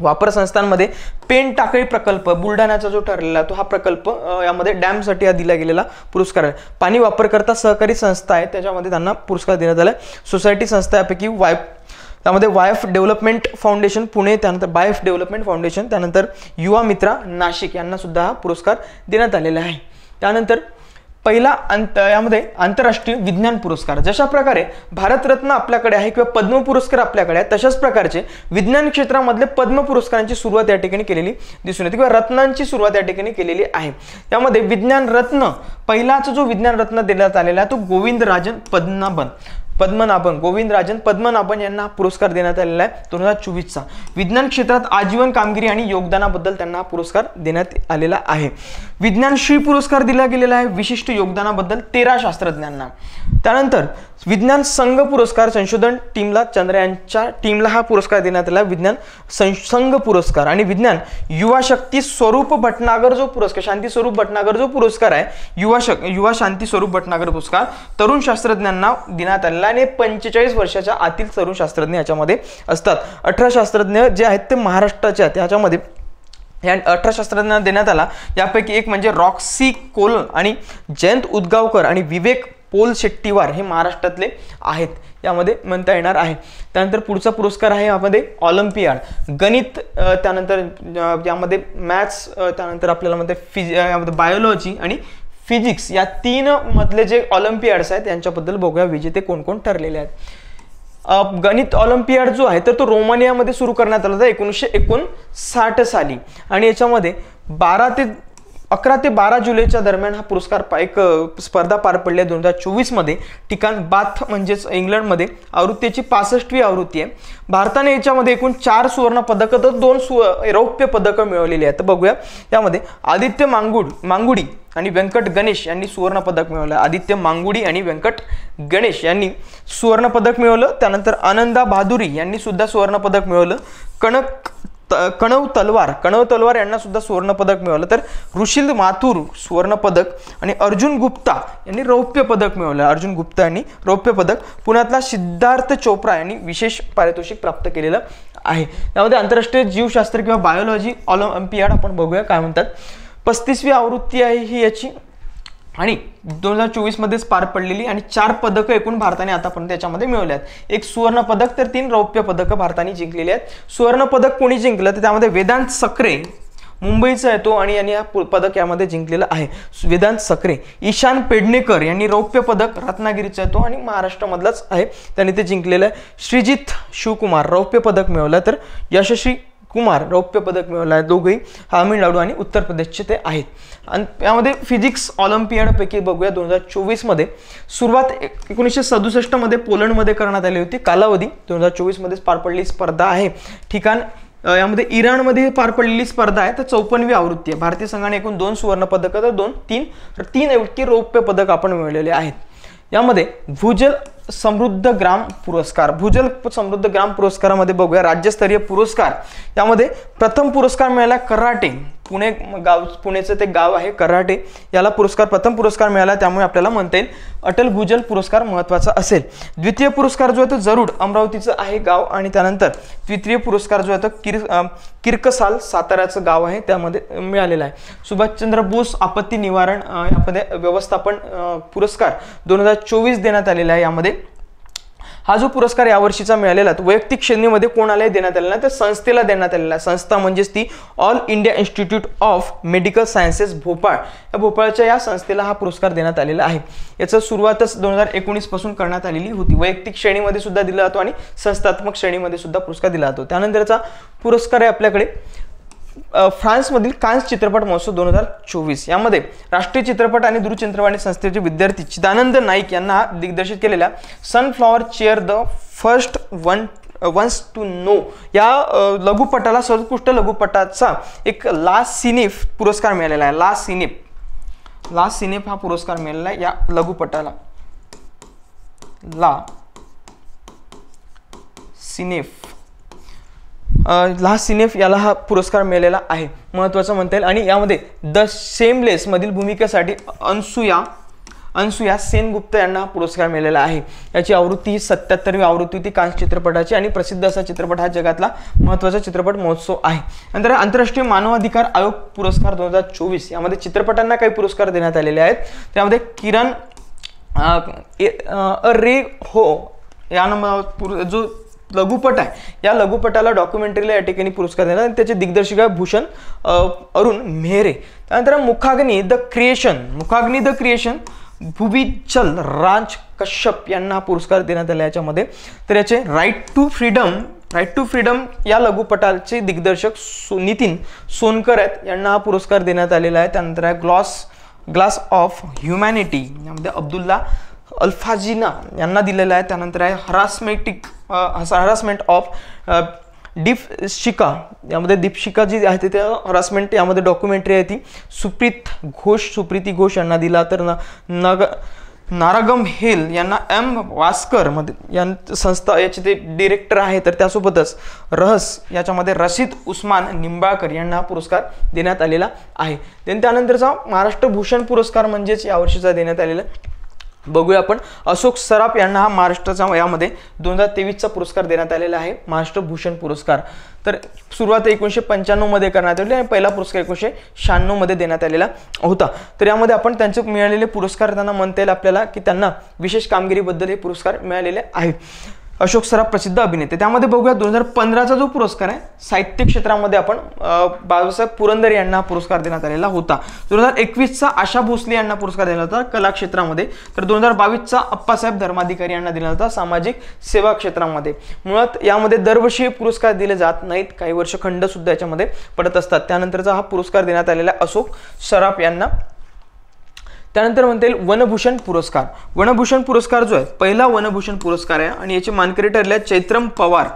वापर संस्थांमध्ये पेन टाकळी प्रकल्प बुलढाण्याचा जो ठरलेला तो हा प्रकल्प यामध्ये डॅमसाठी हा दिला गेलेला पुरस्कार आहे. पाणी वापरकर्ता सहकारी संस्था आहे त्याच्यामध्ये त्यांना पुरस्कार देण्यात आला. सोसायटी संस्था यापैकी त्यामध्ये वायफ डेव्हलपमेंट फाउंडेशन पुणे, त्यानंतर बायफ डेव्हलपमेंट फाउंडेशन, त्यानंतर युवा मित्रा नाशिक यांना सुद्धा हा पुरस्कार देण्यात आलेला आहे. त्यानंतर पहिला यामध्ये आंतरराष्ट्रीय विज्ञान पुरस्कार. जशा प्रकारे भारतरत्न आपल्याकडे आहे किंवा पद्म पुरस्कार आपल्याकडे आहे तशाच प्रकारचे विज्ञान क्षेत्रामधले पद्म पुरस्कारांची सुरुवात या ठिकाणी केलेली दिसून येते किंवा रत्नांची सुरुवात या ठिकाणी केलेली आहे. त्यामध्ये विज्ञान रत्न पहिलाच जो विज्ञान रत्न देण्यात आलेला आहे तो गोविंदराजन पद्मनाभन यांना हा पुरस्कार देण्यात आलेला आहे 2024चा. विज्ञान क्षेत्रात आजीवन कामगिरी आणि योगदानाबद्दल त्यांना हा पुरस्कार देण्यात आलेला आहे. विज्ञान श्री पुरस्कार दिला गेलेला आहे विशिष्ट योगदानाबद्दल 13 शास्त्रज्ञांना. त्यानंतर विज्ञान संघ पुरस्कार संशोधन टीमला चंद्रयानच्या टीमला हा पुरस्कार देण्यात आला विज्ञान संघ पुरस्कार. आणि विज्ञान युवा शक्ती स्वरूप भटनागर जो पुरस्कार शांती स्वरूप भटनागर जो पुरस्कार आहे युवा शांती स्वरूप भटनागर पुरस्कार तरुण शास्त्रज्ञांना देण्यात आलेला आणि 45 वर्षाच्या आतील तरुण शास्त्रज्ञ याच्यामध्ये असतात. 18 शास्त्रज्ञ जे आहेत ते महाराष्ट्राचे आहेत. याच्यामध्ये या 18 शास्त्रज्ञांना देण्यात आला. यापैकी एक म्हणजे रॉक्सी कोलन आणि जयंत उदगावकर आणि विवेक पोल शेट्टीवार हे महाराष्ट्रातले आहेत यामध्ये म्हणता येणार आहे. त्यानंतर पुढचा पुरस्कार आहे यामध्ये ऑलिम्पियाड गणित, त्यानंतर यामध्ये मॅथ्स, त्यानंतर आपल्याला मध्ये यामध्ये बायोलॉजी आणि फिजिक्स या 3 मधले जे ऑलिम्पियाड्स आहेत यांच्याबद्दल बघूया विजेते कोण कोण ठरलेले आहेत. गणित ऑलिम्पियाड जो आहे तर तो रोमानियामध्ये सुरू करण्यात आला होता 1959 साली आणि याच्यामध्ये 11 ते 12 जुलैच्या दरम्यान हा पुरस्कार एक स्पर्धा पार पडली आहे 2024 मध्ये. ठिकाण बाथ म्हणजेच इंग्लंडमध्ये. आवृत्तीची 65वी आवृत्ती आहे. भारताने याच्यामध्ये एकूण 4 सुवर्ण पदकं तर 2 रौप्य पदकं मिळवलेली आहेत. तर बघूया यामध्ये आदित्य मांगुडी आणि व्यंकट गणेश यांनी सुवर्ण पदक मिळवलं. आदित्य मांगुडी आणि व्यंकट गणेश यांनी सुवर्ण पदक मिळवलं. त्यानंतर आनंदा भादुरी यांनी सुद्धा सुवर्ण पदक मिळवलं. कणव तलवार यांना सुद्धा सुवर्ण पदक मिळवलं. तर रुशील माथुर सुवर्ण पदक आणि अर्जुन गुप्ता यांनी रौप्य पदक मिळवलं. अर्जुन गुप्ता यांनी रौप्य पदक. पुण्यातला सिद्धार्थ चोप्रा यांनी विशेष पारितोषिक प्राप्त केलेलं आहे. यामध्ये आंतरराष्ट्रीय जीवशास्त्र किंवा बायोलॉजी ऑलिम्पियाड आपण बघूया काय म्हणतात. 35वी आवृत्ती आहे ही याची आणि 2024 मध्येच पार पडलेली आणि 4 पदकं एकूण भारताने आतापर्यंत याच्यामध्ये मिळवले आहेत. एक सुवर्ण पदक तर 3 रौप्य पदकं भारताने जिंकलेली आहेत. सुवर्ण पदक कोणी जिंकलं तर त्यामध्ये वेदांत सक्रे मुंबईचा आहे तो आणि यांनी हा पदक यामध्ये जिंकलेला आहे. वेदांत सक्रे. ईशान पेडणेकर यांनी रौप्य पदक रत्नागिरीचा आहे तो आणि महाराष्ट्रामधलाच आहे त्यांनी ते जिंकलेलं आहे. श्रीजित शिवकुमार रौप्य पदक मिळवलं. तर यशस्वी कुमार रौप्य पदक मिळवलं आहे. दोघेही तामिळनाडू आणि उत्तर प्रदेशचे ते आहेत. आणि यामध्ये फिजिक्स ऑलिम्पियाडपैकी बघूया 2024 मध्ये सुरुवात 1967 मध्ये पोलंडमध्ये करण्यात आली होती. कालावधी 2024 मध्येच पार पडलेली स्पर्धा आहे. ठिकाण यामध्ये इराणमध्ये पार पडलेली स्पर्धा आहे. तर 54वी आवृत्ती आहे. भारतीय संघाने एकूण 2 सुवर्ण पदक तर 3 रौप्य पदक आपण मिळवलेले आहेत. यामध्ये भूजल समृद्ध ग्राम पुरस्कार, भूजल समृद्ध ग्राम पुरस्कारामध्ये बघूया राज्यस्तरीय पुरस्कार. यामध्ये प्रथम पुरस्कार मिळाला कराटे, पुणेचं ते गाव आहे कराटे, याला प्रथम पुरस्कार मिळाला. त्यामुळे आपल्याला म्हणता येईल अटल भूजल पुरस्कार महत्त्वाचा असेल. द्वितीय पुरस्कार जो आहे तो जरूड अमरावतीचं आहे गाव. आणि त्यानंतर तृतीय पुरस्कार जो आहे तो किर्कसाल साताऱ्याचं गाव आहे त्यामध्ये मिळालेला आहे. सुभाषचंद्र बोस आपत्ती निवारण यामध्ये व्यवस्थापन पुरस्कार 2024 देण्यात आलेला आहे. यामध्ये हा जो पुरस्कार यावर्षीचा मिळालेला वैयक्तिक श्रेणीमध्ये कोणालाही देण्यात आलेला तर संस्थेला देण्यात आलेला. संस्था म्हणजेच ती all India institute of medical sciences Bhopal, या भोपाळच्या या संस्थेला हा पुरस्कार देण्यात आलेला आहे. याचं सुरुवातच 2019 पासून करण्यात आलेली होती. वैयक्तिक श्रेणीमध्ये सुद्धा दिला जातो आणि संस्थात्मक श्रेणीमध्ये सुद्धा पुरस्कार दिला जातो. त्यानंतरचा पुरस्कार आहे आपल्याकडे फ्रान्समधील कान्स चित्रपट महोत्सव 2024. यामध्ये राष्ट्रीय चित्रपट आणि दूरचित्रवाणी संस्थेचे विद्यार्थी चिदानंद नाईक यांना दिग्दर्शित केलेल्या sunflower were the first ones to know या लघुपटाला सर्वोत्कृष्ट लघुपटाचा एक ला सिनेफ पुरस्कार मिळालेला आहे. ला सिनेफ हा पुरस्कार मिळालेला आहे या लघुपटाला. ला सिनेफ याला हा पुरस्कार मिळालेला आहे. महत्त्वाचं म्हणता येईल. आणि यामध्ये द शेमलेस मधील भूमिकेसाठी अनसुया सेनगुप्ता यांना हा पुरस्कार मिळालेला आहे. याची आवृत्ती ही 77वी आवृत्ती होती कान्स चित्रपटाची आणि प्रसिद्ध असा चित्रपट हा जगातला महत्त्वाचा चित्रपट महोत्सव आहे. नंतर आंतरराष्ट्रीय मानवाधिकार आयोग पुरस्कार 2024 यामध्ये चित्रपटांना काही पुरस्कार देण्यात आलेले आहेत. त्यामध्ये किरण रे हो या जो लघुपट आहे या लघुपटाला डॉक्युमेंटरीला या ठिकाणी पुरस्कार देण्यात आणि त्याचे दिग्दर्शिका भूषण अरुण मेहरे. त्यानंतर मुखाग्नी द क्रिएशन भुवीचल राज कश्यप यांना हा पुरस्कार देण्यात आला याच्यामध्ये. तर याचे राईट टू फ्रीडम या लघुपटाचे दिग्दर्शक नितीन सोनकर आहेत यांना हा पुरस्कार देण्यात आलेला आहे. त्यानंतर आहे ग्लास ऑफ ह्युमॅनिटी यामध्ये अब्दुल्ला अल्फाजिना यांना दिलेला आहे. त्यानंतर आहे हरासमेंट ऑफ दीपशिका यामध्ये दीपशिका जी आहे ते हरासमेंट यामध्ये डॉक्युमेंटरी आहे ती सुप्रीती घोष यांना दिला. तर नारागम हेल यांना एम वास्कर मध्ये या संस्था याचे ते डिरेक्टर आहे. तर त्यासोबतच याच्यामध्ये रशीद उस्मान निंबाळकर यांना पुरस्कार देण्यात आलेला आहे. त्यानंतरचा महाराष्ट्र भूषण पुरस्कार म्हणजेच यावर्षीचा देण्यात आलेला बघूया आपण. अशोक सराफ यांना हा महाराष्ट्राचा यामध्ये 2023चा पुरस्कार देण्यात आलेला आहे महाराष्ट्र भूषण पुरस्कार. तर सुरुवात 1995 मध्ये करण्यात आली आणि पहिला पुरस्कार 1996 मध्ये देण्यात आलेला होता. तर यामध्ये आपण त्यांचे मिळालेले पुरस्कार त्यांना म्हणता येईल आपल्याला की त्यांना विशेष कामगिरीबद्दल हे पुरस्कार मिळालेले आहेत. अशोक सराफ प्रसिद्ध अभिनेते. त्यामध्ये बघूया 2015चा जो पुरस्कार आहे साहित्य क्षेत्रामध्ये आपण बाबासाहेब पुरंदरे यांना पुरस्कार देण्यात आलेला होता. 2021चा आशा भोसले यांना पुरस्कार दिला होता कला क्षेत्रामध्ये. तर 2022चा अप्पासाहेब धर्माधिकारी यांना दिला होता सामाजिक सेवा क्षेत्रामध्ये. मुळात यामध्ये दरवर्षी पुरस्कार दिले जात नाहीत, काही वर्ष खंड सुद्धा याच्यामध्ये पडत असतात. त्यानंतरचा हा पुरस्कार देण्यात आलेला अशोक सराफ यांना. त्यानंतर म्हणता येईल वनभूषण पुरस्कार जो आहे पहिला वनभूषण पुरस्कार आहे आणि याचे मानकरी ठरले चैत्रम पवार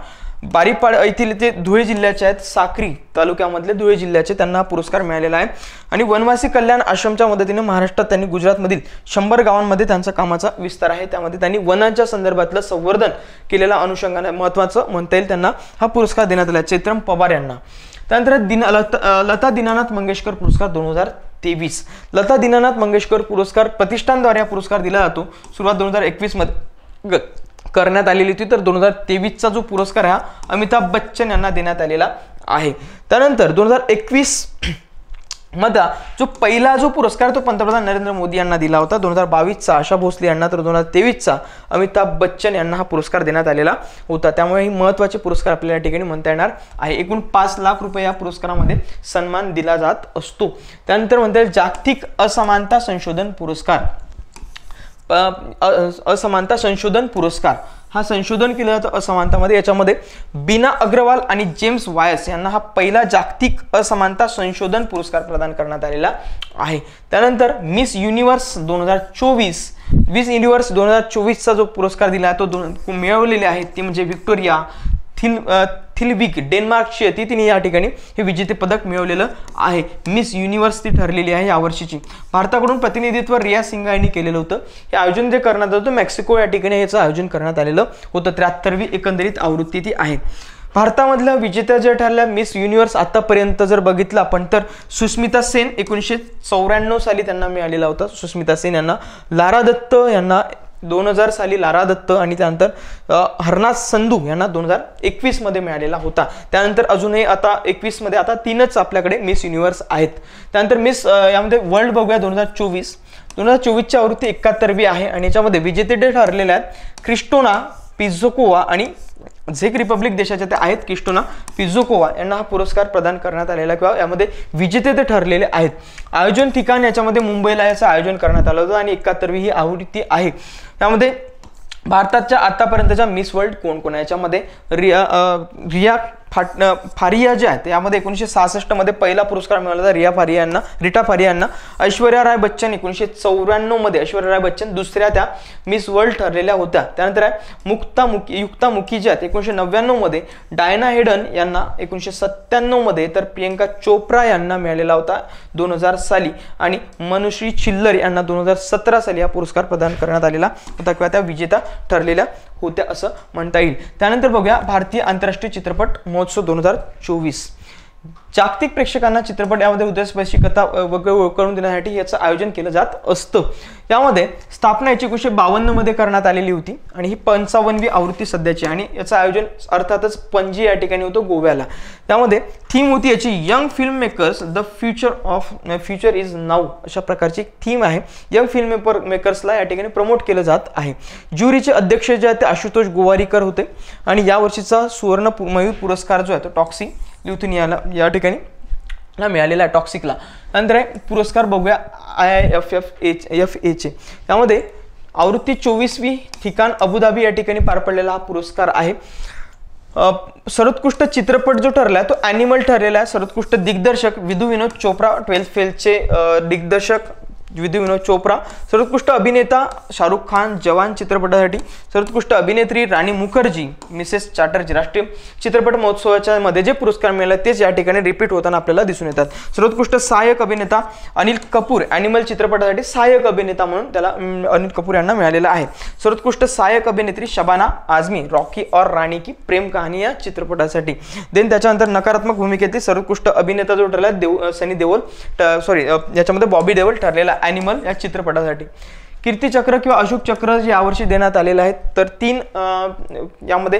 बारीपाड येथील ते धुळे जिल्ह्याचे आहेत, साक्री तालुक्यामधले धुळे जिल्ह्याचे, त्यांना हा पुरस्कार मिळालेला आहे. आणि वनवासी कल्याण आश्रमच्या मदतीने महाराष्ट्रात त्यांनी गुजरातमधील 100 गावांमध्ये त्यांचा कामाचा विस्तार आहे. त्यामध्ये त्यांनी वनांच्या संदर्भातलं संवर्धन केलेल्या अनुषंगाने महत्त्वाचं म्हणता येईल त्यांना हा पुरस्कार देण्यात आला चैत्रम पवार यांना. त्यानंतर लता दीनानाथ मंगेशकर पुरस्कार 2023. लता दीनानाथ मंगेशकर पुरस्कार प्रतिष्ठानद्वारे हा पुरस्कार दिला जातो. सुरुवात 2021 मध्ये करण्यात आलेली होती. तर 2023चा जो पुरस्कार आहे हा अमिताभ बच्चन यांना देण्यात आलेला आहे. त्यानंतर 2021 मध्ये जो पहिला जो पुरस्कार तो पंतप्रधान नरेंद्र मोदी यांना दिला होता. 2022चा आशा भोसले यांना, तर 2023चा अमिताभ बच्चन यांना हा पुरस्कार देण्यात आलेला होता. त्यामुळे ही महत्त्वाचे पुरस्कार आपल्याला या ठिकाणी म्हणता येणार आहे. एकूण 5 लाख रुपये या पुरस्कारामध्ये सन्मान दिला जात असतो. त्यानंतर म्हणता येईल जागतिक असमानता संशोधन पुरस्कार. हा संशोधन केलं जातं असमानतामध्ये। याच्यामध्ये बीना अग्रवाल आणि जेम्स वायस यांना हा पहिला जागतिक असमानता संशोधन पुरस्कार प्रदान करण्यात आलेला आहे। त्यानंतर मिस युनिव्हर्स 2024 मिस युनिव्हर्स 2024चा जो पुरस्कार दिला तो मिळवलेले आहे ती म्हणजे व्हिक्टोरिया थिलविक डेन्मार्कची आहे, तिने या ठिकाणी हे विजेते पदक मिळवलेलं आहे। मिस युनिव्हर्स ती ठरलेली आहे यावर्षीची। भारताकडून प्रतिनिधित्व रिया सिंग यांनी केलेलं होतं। हे आयोजन जे करण्यात आलं होतं मेक्सिको या ठिकाणी याचं आयोजन करण्यात आलेलं होतं। 73वी एकंदरीत आवृत्ती ती आहे। भारतामधल्या विजेत्या ज्या ठरल्या मिस युनिव्हर्स आतापर्यंत जर बघितलं आपण तर सुस्मिता सेन 1994 साली त्यांना मिळालेला होता। सुस्मिता सेन यांना, लारा दत्त यांना 2000 साली लारा दत्त आणि त्यानंतर हरनाथ संधू यांना 2021 मध्ये मिळालेला होता। त्यानंतर अजूनही आता 21 मध्ये आता 3च आपल्याकडे मिस युनिव्हर्स आहेत। त्यानंतर मिस यामध्ये वर्ल्ड बघूया 2024 ची आवृत्ती 71वी आहे आणि याच्यामध्ये विजेते ठरलेले आहेत क्रिस्टोना पिझ्झोकोवा आणि झेक रिपब्लिक देशाचे ते आहेत क्रिस्टोना पिझ्झोकोवा यांना हा पुरस्कार प्रदान करण्यात आलेला किंवा यामध्ये विजेते ते ठरलेले आहेत। आयोजन ठिकाण याच्यामध्ये मुंबईला याचं आयोजन करण्यात आलं होतं आणि 71वी ही आवृत्ती आहे। त्यामध्ये भारताच्या आतापर्यंतच्या मिस वर्ल्ड कोण कोण आहे याच्यामध्ये रिया फारिया जे आहेत यामध्ये 1966 मध्ये पहिला पुरस्कार मिळाला होता रिटा फारिया यांना। ऐश्वर्या राय बच्चन 1994 मध्ये ऐश्वर्या राय बच्चन दुसऱ्या त्या मिस वर्ल्ड ठरलेल्या होत्या। त्यानंतर आहे युक्ता मुखी जे आहेत 1999 मध्ये, डायना हेडन यांना 1997 मध्ये, तर प्रियंका चोप्रा यांना मिळालेला होता 2000 साली आणि मनुश्री छिल्लर यांना 2017 साली हा पुरस्कार प्रदान करण्यात आलेला होता किंवा त्या विजेता ठरलेल्या होत्या असं म्हणता येईल। त्यानंतर बघूया भारतीय आंतरराष्ट्रीय चित्रपट महोत्सव 2024। जागतिक प्रेक्षकांना चित्रपट यामध्ये उद्देशपूर्ण कथा करून देण्यासाठी याचं आयोजन केलं जात असतं। यामध्ये स्थापना 1952 मध्ये करण्यात आलेली होती आणि ही 55वी आवृत्ती सध्याची आणि याचं आयोजन अर्थातच पणजी या ठिकाणी होतं गोव्याला। त्यामध्ये थीम होती याची young film makers the future is now अशा प्रकारची थीम आहे। यंग फिल्म मेकर्सला या ठिकाणी प्रमोट केलं जात आहे। ज्युरीचे अध्यक्ष जे आहेत ते आशुतोष गोवारीकर होते आणि या वर्षीचा सुवर्ण मयूर पुरस्कार जो आहे तो टॉक्सी लिथुनियाला या ठिकाणी मिळालेला आहे, टॉक्सिकला। नंतर पुरस्कार बघूया IIFFA चे। त्यामध्ये आवृत्ती 24वी, ठिकाण अबुधाबी या ठिकाणी पार पडलेला हा पुरस्कार आहे। सर्वोत्कृष्ट चित्रपट जो ठरला तो ॲनिमल ठरलेला आहे। सर्वोत्कृष्ट दिग्दर्शक विधू विनोद चोप्रा 12th फेलचे दिग्दर्शक विधू विनोद चोप्रा। सर्वोत्कृष्ट अभिनेता शाहरुख खान जवान चित्रपटासाठी। सर्वोत्कृष्ट अभिनेत्री राणी मुखर्जी मिसेस चॅटर्जी। राष्ट्रीय चित्रपट महोत्सवाच्या मध्ये जे पुरस्कार मिळाले तेच या ठिकाणी रिपीट होताना आपल्याला दिसून येतात। सर्वोत्कृष्ट सहाय्यक अभिनेता अनिल कपूर ॲनिमल चित्रपटासाठी सहाय्यक अभिनेता म्हणून त्याला अनिल कपूर यांना मिळालेला आहे। सर्वोत्कृष्ट सहाय्यक अभिनेत्री शबाना आझमी रॉकी और राणी की प्रेम कहाणी या चित्रपटासाठी। देन त्याच्यानंतर नकारात्मक भूमिकेतील सर्वोत्कृष्ट अभिनेता जो ठरला सनी देओल याच्यामध्ये बॉबी देओल ठरलेला ॲनिमल या चित्रपटासाठी। कीर्तिचक्र किंवा अशोक चक्र यावर्षी देण्यात आलेले आहेत, तर 3 यामध्ये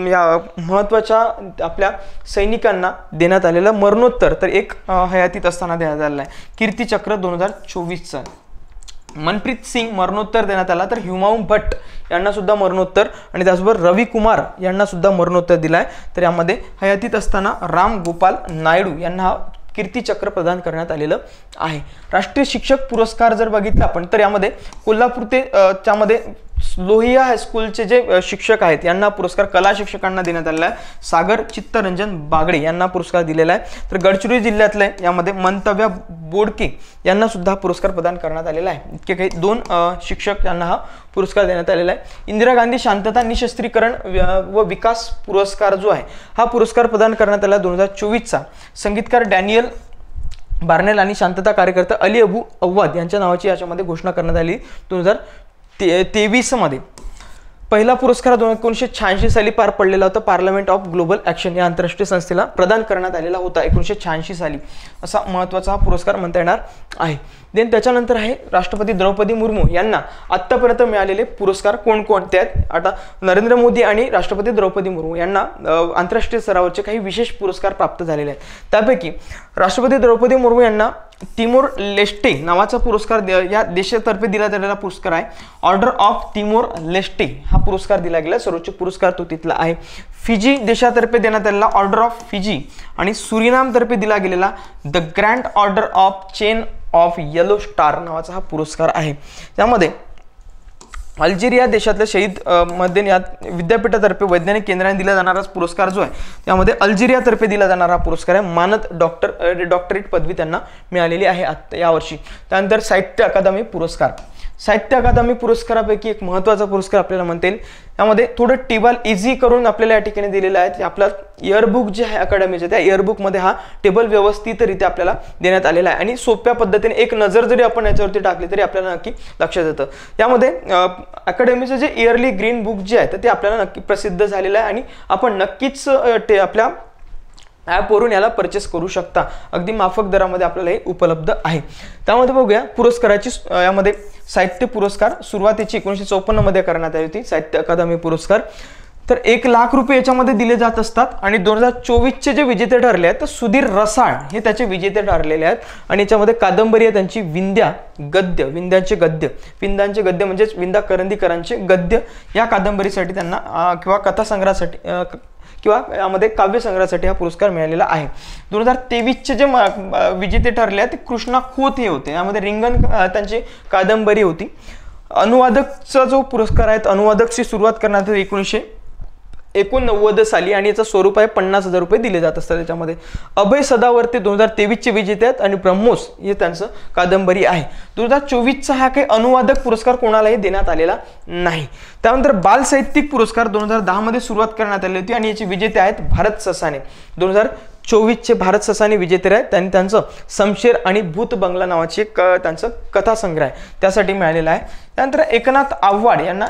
या महत्त्वाच्या आपल्या सैनिकांना देण्यात आलेलं मरणोत्तर, तर एक हयातीत असताना देण्यात आलेला आहे कीर्तिचक्र 2024चा। मनप्रीत सिंग मरणोत्तर देण्यात आला, तर हुमायूं भट्ट यांना सुद्धा मरणोत्तर आणि त्याचबरोबर रवी कुमार यांना सुद्धा मरणोत्तर दिलाय। तर यामध्ये हयातीत असताना राम गोपाल नायडू यांना कीर्तिचक्र प्रदान करण्यात आलेलं आहे। राष्ट्रीय शिक्षक पुरस्कार जर बघितला आपण तर यामध्ये कोल्हापूर ते त्यामध्ये लोहिया हायस्कूलचे जे शिक्षक आहेत यांना पुरस्कार कला शिक्षकांना देण्यात आलेला आहे। सागर चित्तरंजन बागडे यांना पुरस्कार दिलेला आहे। तर गडचिरोली जिल्ह्यातले यामध्ये मंतव्या बोडके यांना सुद्धा पुरस्कार प्रदान करण्यात आलेला आहे। इतके काही 2 शिक्षक यांना हा पुरस्कार देण्यात आलेला आहे। इंदिरा गांधी शांतता निशस्त्रीकरण व विकास पुरस्कार जो आहे हा पुरस्कार प्रदान करण्यात आला 2024चा। संगीतकार डॅनियल बार्नेल आणि शांतता कार्यकर्ता अली अबू अव्वाद यांच्या नावाची याच्यामध्ये घोषणा करण्यात आली 2023 मध्ये। पहिला पुरस्कार 1986 साली पार पडलेला होता। पार्लमेंट ऑफ ग्लोबल ॲक्शन या आंतरराष्ट्रीय संस्थेला प्रदान करण्यात आलेला होता 1986 साली। असा महत्त्वाचा हा पुरस्कार म्हणता येणार आहे। देन त्याच्यानंतर आहे राष्ट्रपती द्रौपदी मुर्मू यांना आत्तापर्यंत मिळालेले पुरस्कार कोणकोणते आहेत। आता नरेंद्र मोदी आणि राष्ट्रपती द्रौपदी मुर्मू यांना आंतरराष्ट्रीय स्तरावरचे काही विशेष पुरस्कार प्राप्त झालेले आहेत। त्यापैकी राष्ट्रपती द्रौपदी मुर्मू यांना तिमोर लेस्टे नावाचा पुरस्कार या देशातर्फे दिला गेलेला पुरस्कार आहे। ऑर्डर ऑफ तिमोर लेस्टे हा पुरस्कार दिला गेला, सर्वोच्च पुरस्कार तो तिथला आहे। फिजी देशातर्फे देण्यात आलेला ऑर्डर ऑफ फिजी आणि सुरिनाम तर्फे दिला गेलेला the grand order of chain of yellow star नावाचा हा पुरस्कार आहे। त्यामध्ये अल्जेरिया देशातल्या शहीद मध्ये या विद्यापीठातर्फे वैज्ञानिक केंद्राने दिला जाणारा पुरस्कार जो आहे त्यामध्ये अल्जेरियातर्फे दिला जाणारा पुरस्कार आहे. मानद डॉक्टरेट पदवी त्यांना मिळालेली आहे यावर्षी. त्यानंतर साहित्य अकादमी पुरस्कार. साहित्य अकादमी पुरस्कारापैकी एक महत्त्वाचा पुरस्कार आपल्याला म्हणता येईल. यामध्ये थोडं टेबल इझी करून आपल्याला या ठिकाणी दिलेलं आहे. आपला इयरबुक जे आहे अकॅडमीचे त्या इयरबुकमध्ये हा टेबल व्यवस्थितरित्या आपल्याला देण्यात आलेला आहे आणि सोप्या पद्धतीने एक नजर जरी आपण याच्यावरती टाकली तरी आपल्याला नक्की लक्षात येतं. यामध्ये अकॅडमीचं जे इयरली ग्रीन बुक जे आहे तर ते आपल्याला नक्की प्रसिद्ध झालेलं आहे आणि आपण नक्कीच आपल्या ॲपवरून याला परचेस करू शकता. अगदी माफक दरामध्ये आपल्याला हे उपलब्ध आहे. त्यामध्ये बघूया पुरस्काराची. यामध्ये साहित्य पुरस्कार सुरुवातीची 1954 मध्ये करण्यात आली होती साहित्य अकादमी पुरस्कार. तर 1 लाख रुपये याच्यामध्ये दिले जात असतात आणि 2024चे जे विजेते ठरले आहेत तर सुधीर रसाळ हे त्याचे विजेते ठरलेले आहेत आणि याच्यामध्ये कादंबरी आहे त्यांची विंध्या गद्य, विंध्याचे गद्य, विंध्यांचे गद्य म्हणजेच विंदा करंदीकरांचे गद्य या कादंबरीसाठी त्यांना किंवा कथासंग्रहासाठी किंवा यामध्ये काव्यसंग्रहासाठी हा पुरस्कार मिळालेला आहे. 2023चे जे विजेते ठरले आहेत ते कृष्णा खोत हे होते. यामध्ये रिंगण त्यांची कादंबरी होती. अनुवादकचा जो पुरस्कार आहे अनुवादकची सुरुवात करण्यात 1989 साली आणि याचं स्वरूप आहे 50,000 रुपये दिले जात असतात. त्याच्यामध्ये अभय सदावर्ते 2023चे विजेते आहेत आणि ब्रह्मोस हे त्यांचं कादंबरी आहे. 2024चा हा काही अनुवादक पुरस्कार कोणालाही देण्यात आलेला नाही. त्यानंतर बाल साहित्यिक पुरस्कार 2010 मध्ये सुरुवात करण्यात आली होती आणि याचे विजेते आहेत भारत ससाने. 2024चे भारत ससाने विजेते आहेत. त्यांनी त्यांचं शमशेर आणि भूत बंगला नावाचे त्यांचं कथासंग्रह आहे त्यासाठी मिळालेला आहे. त्यानंतर एकनाथ आव्हाड यांना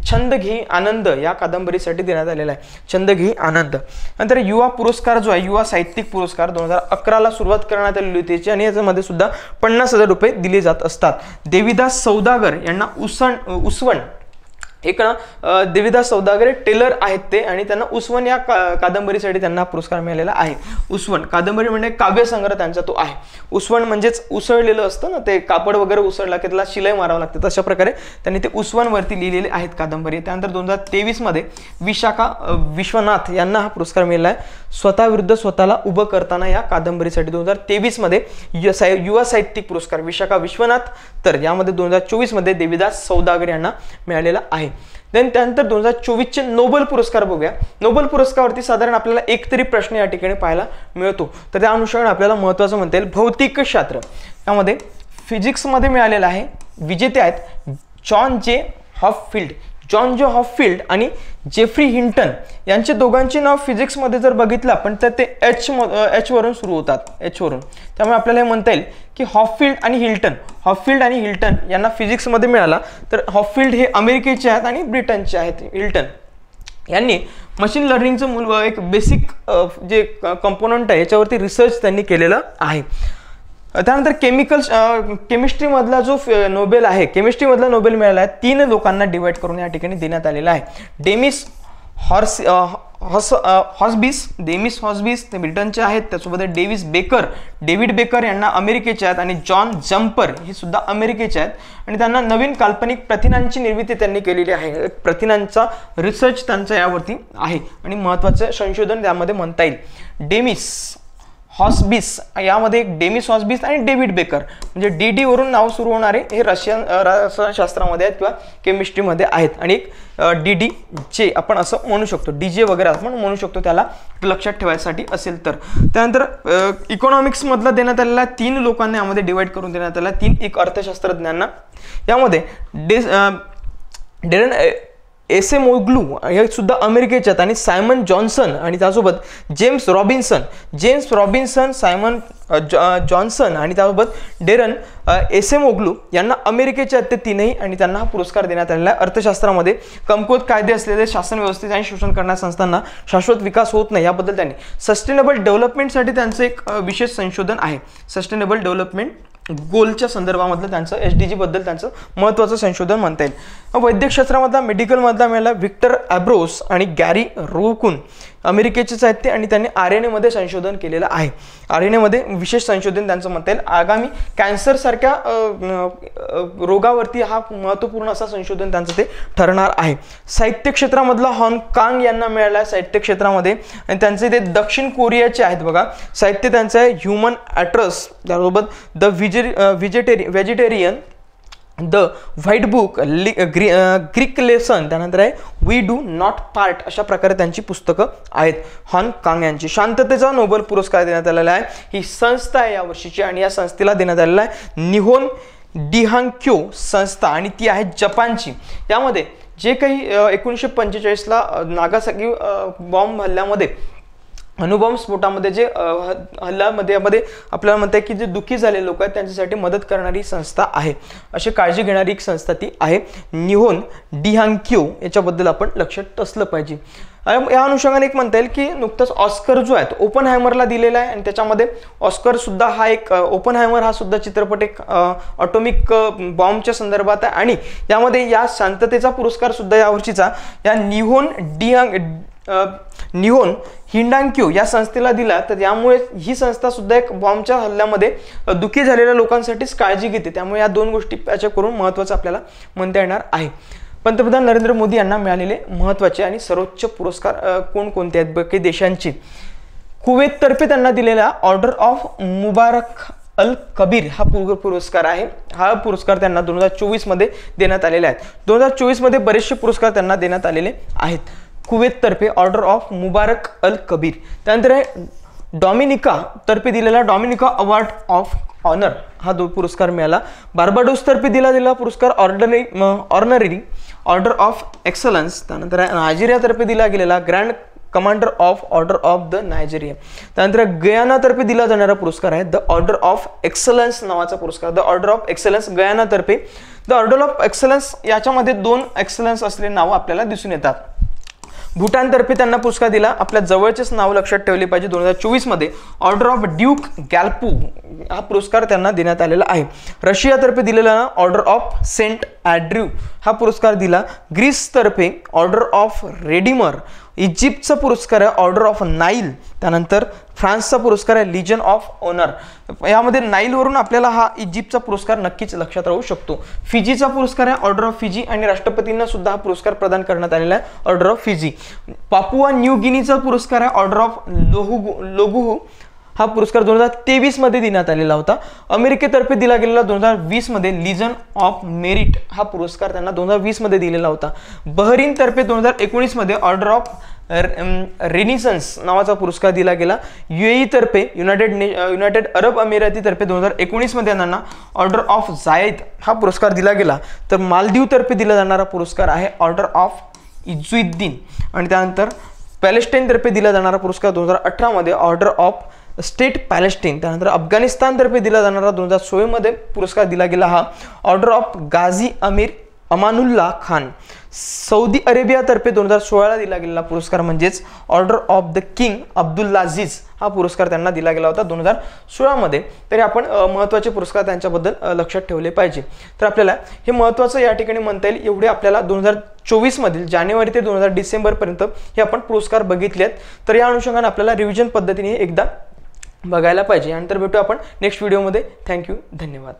छंद घेई आनंद या कादंबरीसाठी देण्यात आलेला आहे. छंद घेई आनंद. नंतर युवा पुरस्कार जो आहे युवा साहित्यिक पुरस्कार 2011ला सुरुवात करण्यात आलेली होती आणि याच्यामध्ये सुद्धा 50,000 रुपये दिले जात असतात. देविदास सौदागर यांना उसवण एक देविदास सौदागर टेलर आहेत ते आणि त्यांना उसवण या कादंबरीसाठी त्यांना पुरस्कार मिळालेला आहे. उसवण कादंबरी म्हणजे काव्यसंग्रह त्यांचा तो आहे. उसवण म्हणजेच उसळलेलं असतं ना ते कापड वगैरे उसळला की त्याला शिलाई मारावं लागते तशा प्रकारे त्यांनी ते उसवणवरती लिहिलेले आहेत कादंबरी. त्यानंतर 2023 मध्ये विशाखा विश्वनाथ यांना हा पुरस्कार मिळाला आहे. स्वतः विरुद्ध स्वतःला उभं करताना या कादंबरीसाठी 2023 मध्ये युवा साहित्यिक पुरस्कार विशाखा विश्वनाथ. तर यामध्ये 2024 मध्ये देविदास सौदागर यांना मिळालेला आहे. त्यानंतर 2024चे नोबेल पुरस्कार बघूया. नोबेल पुरस्कारावरती साधारण आपल्याला एक तरी प्रश्न या ठिकाणी पाहायला मिळतो. तर त्या अनुषंगाने आपल्याला महत्त्वाचं म्हणता येईल भौतिकशास्त्र. यामध्ये फिजिक्समध्ये मिळालेला आहे. विजेते आहेत जॉन जे हॉपफिल्ड आणि जेफ्री हिंटन यांचे दोघांचे नाव फिजिक्समध्ये जर बघितलं आपण तर ते एच वरून सुरू होतात. एच वरून. त्यामुळे आपल्याला हे म्हणता येईल की हॉपफिल्ड आणि हिल्टन यांना फिजिक्समध्ये मिळाला. तर हॉपफिल्ड हे अमेरिकेचे आहेत आणि ब्रिटनचे आहेत. हिल्टन यांनी मशीन लर्निंगचं एक बेसिक जे कंपोनंट आहे याच्यावरती रिसर्च त्यांनी केलेला आहे. त्यानंतर केमिस्ट्रीमधला जो नोबेल आहे केमिस्ट्रीमधला नोबेल मिळाला आहे 3 लोकांना डिवाइड करून या ठिकाणी देण्यात आलेला आहे. डेमिस हॉसबिस ते ब्रिटनचे आहेत. त्यासोबत डेव्हिड बेकर यांना अमेरिकेचे आहेत आणि जॉन जम्पर हे सुद्धा अमेरिकेचे आहेत आणि त्यांना नवीन काल्पनिक प्रथिनांची निर्मिती त्यांनी केलेली आहे. प्रथिनांचा रिसर्च त्यांचा यावरती आहे आणि महत्त्वाचं संशोधन त्यामध्ये म्हणता येईल. डेमिस हॉसबिस यामध्ये एक डेमिस हॉसबिस आणि डेव्हिड बेकर म्हणजे DD वरून नाव सुरू होणारे हे रसायनशास्त्रामध्ये आहेत किंवा केमिस्ट्रीमध्ये आहेत आणि एक DD जे आपण असं म्हणू शकतो DJ वगैरे आपण म्हणू शकतो त्याला लक्षात ठेवायसाठी असेल तर. त्यानंतर इकॉनॉमिक्स मधला देण्यात आलेला 3 लोकांना यामध्ये डिवाइड करून देण्यात आला 3 एक अर्थशास्त्रज्ञांना. यामध्ये डेरन एसेमोग्लू हे सुद्धा अमेरिकेचे आहेत आणि सायमन जॉन्सन आणि त्यासोबत जेम्स रॉबिन्सन सायमन जॉन्सन आणि त्यासोबत डेरन एसेमोग्लू यांना अमेरिकेचे आहेत ते 3ही आणि त्यांना हा पुरस्कार देण्यात आलेला आहे. अर्थशास्त्रामध्ये कमकुवत कायदे असलेले शासन व्यवस्थेचे आणि शोषण करणाऱ्या संस्थांना शाश्वत विकास होत नाही याबद्दल त्यांनी सस्टेनेबल डेव्हलपमेंटसाठी त्यांचं एक विशेष संशोधन आहे. सस्टेनेबल डेव्हलपमेंट गोलच्या संदर्भामधलं त्यांचं SDG बद्दल त्यांचं महत्त्वाचं संशोधन म्हणता येईल. वैद्यकशास्त्रामधला मेडिकलमधला मिळाला व्हिक्टर ॲब्रोस आणि गॅरी रोकुन अमेरिकेचेच आहेत ते आणि त्यांनी RNA मध्ये संशोधन केलेलं आहे. RNA मध्ये विशेष संशोधन त्यांचं म्हणता येईल. आगामी कॅन्सर सारख्या रोगावरती हा महत्त्वपूर्ण असं संशोधन त्यांचं ते ठरणार आहे. साहित्य क्षेत्रामधला हॉंगकॉंग यांना मिळाला साहित्य क्षेत्रामध्ये आणि त्यांचे ते दक्षिण कोरियाचे आहेत बघा. साहित्य त्यांचं आहे ह्युमन ॲट्रस त्यासोबत the vegetarian the white book, Greek lesson, त्यानंतर आहे वी डू नॉट पार्ट, अशा प्रकारे त्यांची पुस्तकं आहेत. हॉन कांग यांची. शांततेचा नोबेल पुरस्कार देण्यात आलेला आहे. ही संस्था आहे यावर्षीची आणि या संस्थेला देण्यात आलेला आहे निहोन डिहांक्यो संस्था आणि ती आहे जपानची. यामध्ये जे काही 1945ला नागासाकी बॉम्ब हल्ल्यामध्ये, अणुबॉम्ब स्फोटामध्ये जे हल्ल्यामध्ये आपल्याला म्हणतात की जे दुःखी झालेले लोक आहेत त्यांच्यासाठी मदत करणारी संस्था आहे, अशी काळजी घेणारी एक संस्था ती आहे निहोन डिहांक्यो. याच्याबद्दल आपण लक्षात असलं पाहिजे. या अनुषंगाने एक म्हणता येईल की नुकताच ऑस्कर जो आहे तो ओपनहायमरला दिलेला आहे आणि त्याच्यामध्ये ऑस्कर सुद्धा हा एक ओपनहायमर हा सुद्धा चित्रपट एक ॲटॉमिक बॉम्बच्या संदर्भात आहे आणि यामध्ये या शांततेचा पुरस्कार सुद्धा यावर्षीचा या निहोन हिंडांक्यो या संस्थेला दिला. तर यामुळे ही संस्था सुद्धा एक बॉम्बच्या हल्ल्यामध्ये दुःखी झालेल्या लोकांसाठीच काळजी घेते. त्यामुळे या दोन गोष्टी याच्या करून महत्त्वाचं आपल्याला म्हणता येणार आहे. पंतप्रधान नरेंद्र मोदी यांना मिळालेले महत्त्वाचे आणि सर्वोच्च पुरस्कार कोणकोणते आहेत? काही देशांची. कुवेततर्फे त्यांना दिलेला ऑर्डर ऑफ मुबारक अल कबीर हा पुरस्कार आहे. हा पुरस्कार त्यांना 2024 मध्ये देण्यात आलेला आहे. 2024 मध्ये बरेचसे पुरस्कार त्यांना देण्यात आलेले आहेत. कुवेततर्फे ऑर्डर ऑफ मुबारक अल कबीर. त्यानंतर आहे डॉमिनिका तर्फे दिलेला डॉमिनिका अवॉर्ड ऑफ ऑनर हा पुरस्कार मिळाला. बार्बाडोस तर्फे दिला पुरस्कार ऑर्नरी ऑर्डर ऑफ एक्सलन्स. त्यानंतर नायजेरियातर्फे दिला गेलेला grand commander of order of the Nigeria. त्यानंतर गयानातर्फे दिला जाणारा पुरस्कार आहे द ऑर्डर ऑफ एक्सलन्स नावाचा पुरस्कार. द ऑर्डर ऑफ एक्सलन्स गयानातर्फे. द ऑर्डर ऑफ एक्सलन्स याच्यामध्ये 2 एक्सलन्स असलेले नाव आपल्याला दिसून येतात. भूटानतर्फे त्यांना पुरस्कार दिला. आपल्या जवळचेच नाव लक्षात ठेवले पाहिजे. 2024 मध्ये ऑर्डर ऑफ ड्यूक गॅल्पू हा पुरस्कार त्यांना देण्यात आलेला आहे. रशियातर्फे दिलेला ऑर्डर ऑफ सेंट अँड्र्यू हा पुरस्कार दिला. ग्रीसतर्फे ऑर्डर ऑफ रेडिमर. इजिप्तचा पुरस्कार आहे ऑर्डर ऑफ नाईल. त्यानंतर फ्रान्सचा पुरस्कार आहे लिजन ऑफ ऑनर. यामध्ये नाईलवरून आपल्याला हा इजिप्तचा पुरस्कार नक्कीच लक्षात राहू शकतो. फिजीचा पुरस्कार आहे ऑर्डर ऑफ फिजी आणि राष्ट्रपतींना सुद्धा हा पुरस्कार प्रदान करण्यात आलेला आहे order of Fiji. Papua New गिनीचा पुरस्कार आहे ऑर्डर ऑफ लोगुहू हा पुरस्कार 2023 मध्ये देण्यात आलेला होता. अमेरिकेतर्फे दिला गेलेला 2020 मध्ये लिजन ऑफ मेरिट हा पुरस्कार त्यांना 2020 मध्ये दिलेला होता. बहरीनतर्फे 2019 मध्ये ऑर्डर ऑफ रेनिसन्स नावाचा पुरस्कार दिला गेला. UAE तर्फे युनायटेड अरब अमिरातीतर्फे 2019 मध्ये त्यांना ऑर्डर ऑफ जायद हा पुरस्कार दिला गेला. तर मालदीव तर्फे दिला जाणारा पुरस्कार आहे ऑर्डर ऑफ इजुद्दीन. आणि त्यानंतर पॅलेस्टाईन तर्फे दिला जाणारा पुरस्कार 2018 मध्ये ऑर्डर ऑफ स्टेट पॅलेस्टाईन. त्यानंतर अफगाणिस्तानतर्फे दिला जाणारा 2016 मध्ये पुरस्कार दिला गेला हा order of Ghazi Amir Amanullah Khan. Saudi अरेबियातर्फे 2016 दिला गेलेला पुरस्कार म्हणजेच order of the king Abdulaziz हा पुरस्कार त्यांना दिला गेला होता 2016 मध्ये. तरी आपण महत्त्वाचे पुरस्कार त्यांच्याबद्दल लक्षात ठेवले पाहिजे. तर आपल्याला हे महत्त्वाचं या ठिकाणी म्हणता येईल. एवढे आपल्याला 2024 मधील जानेवारी ते 2000 डिसेंबर पर्यंत हे आपण पुरस्कार बघितले आहेत. तर या अनुषंगाने आपल्याला रिव्हिजन पद्धतीने एकदा बघायला पाहिजे. आणि तर भेटू आपण नेक्स्ट व्हिडिओमध्ये. थँक्यू, धन्यवाद.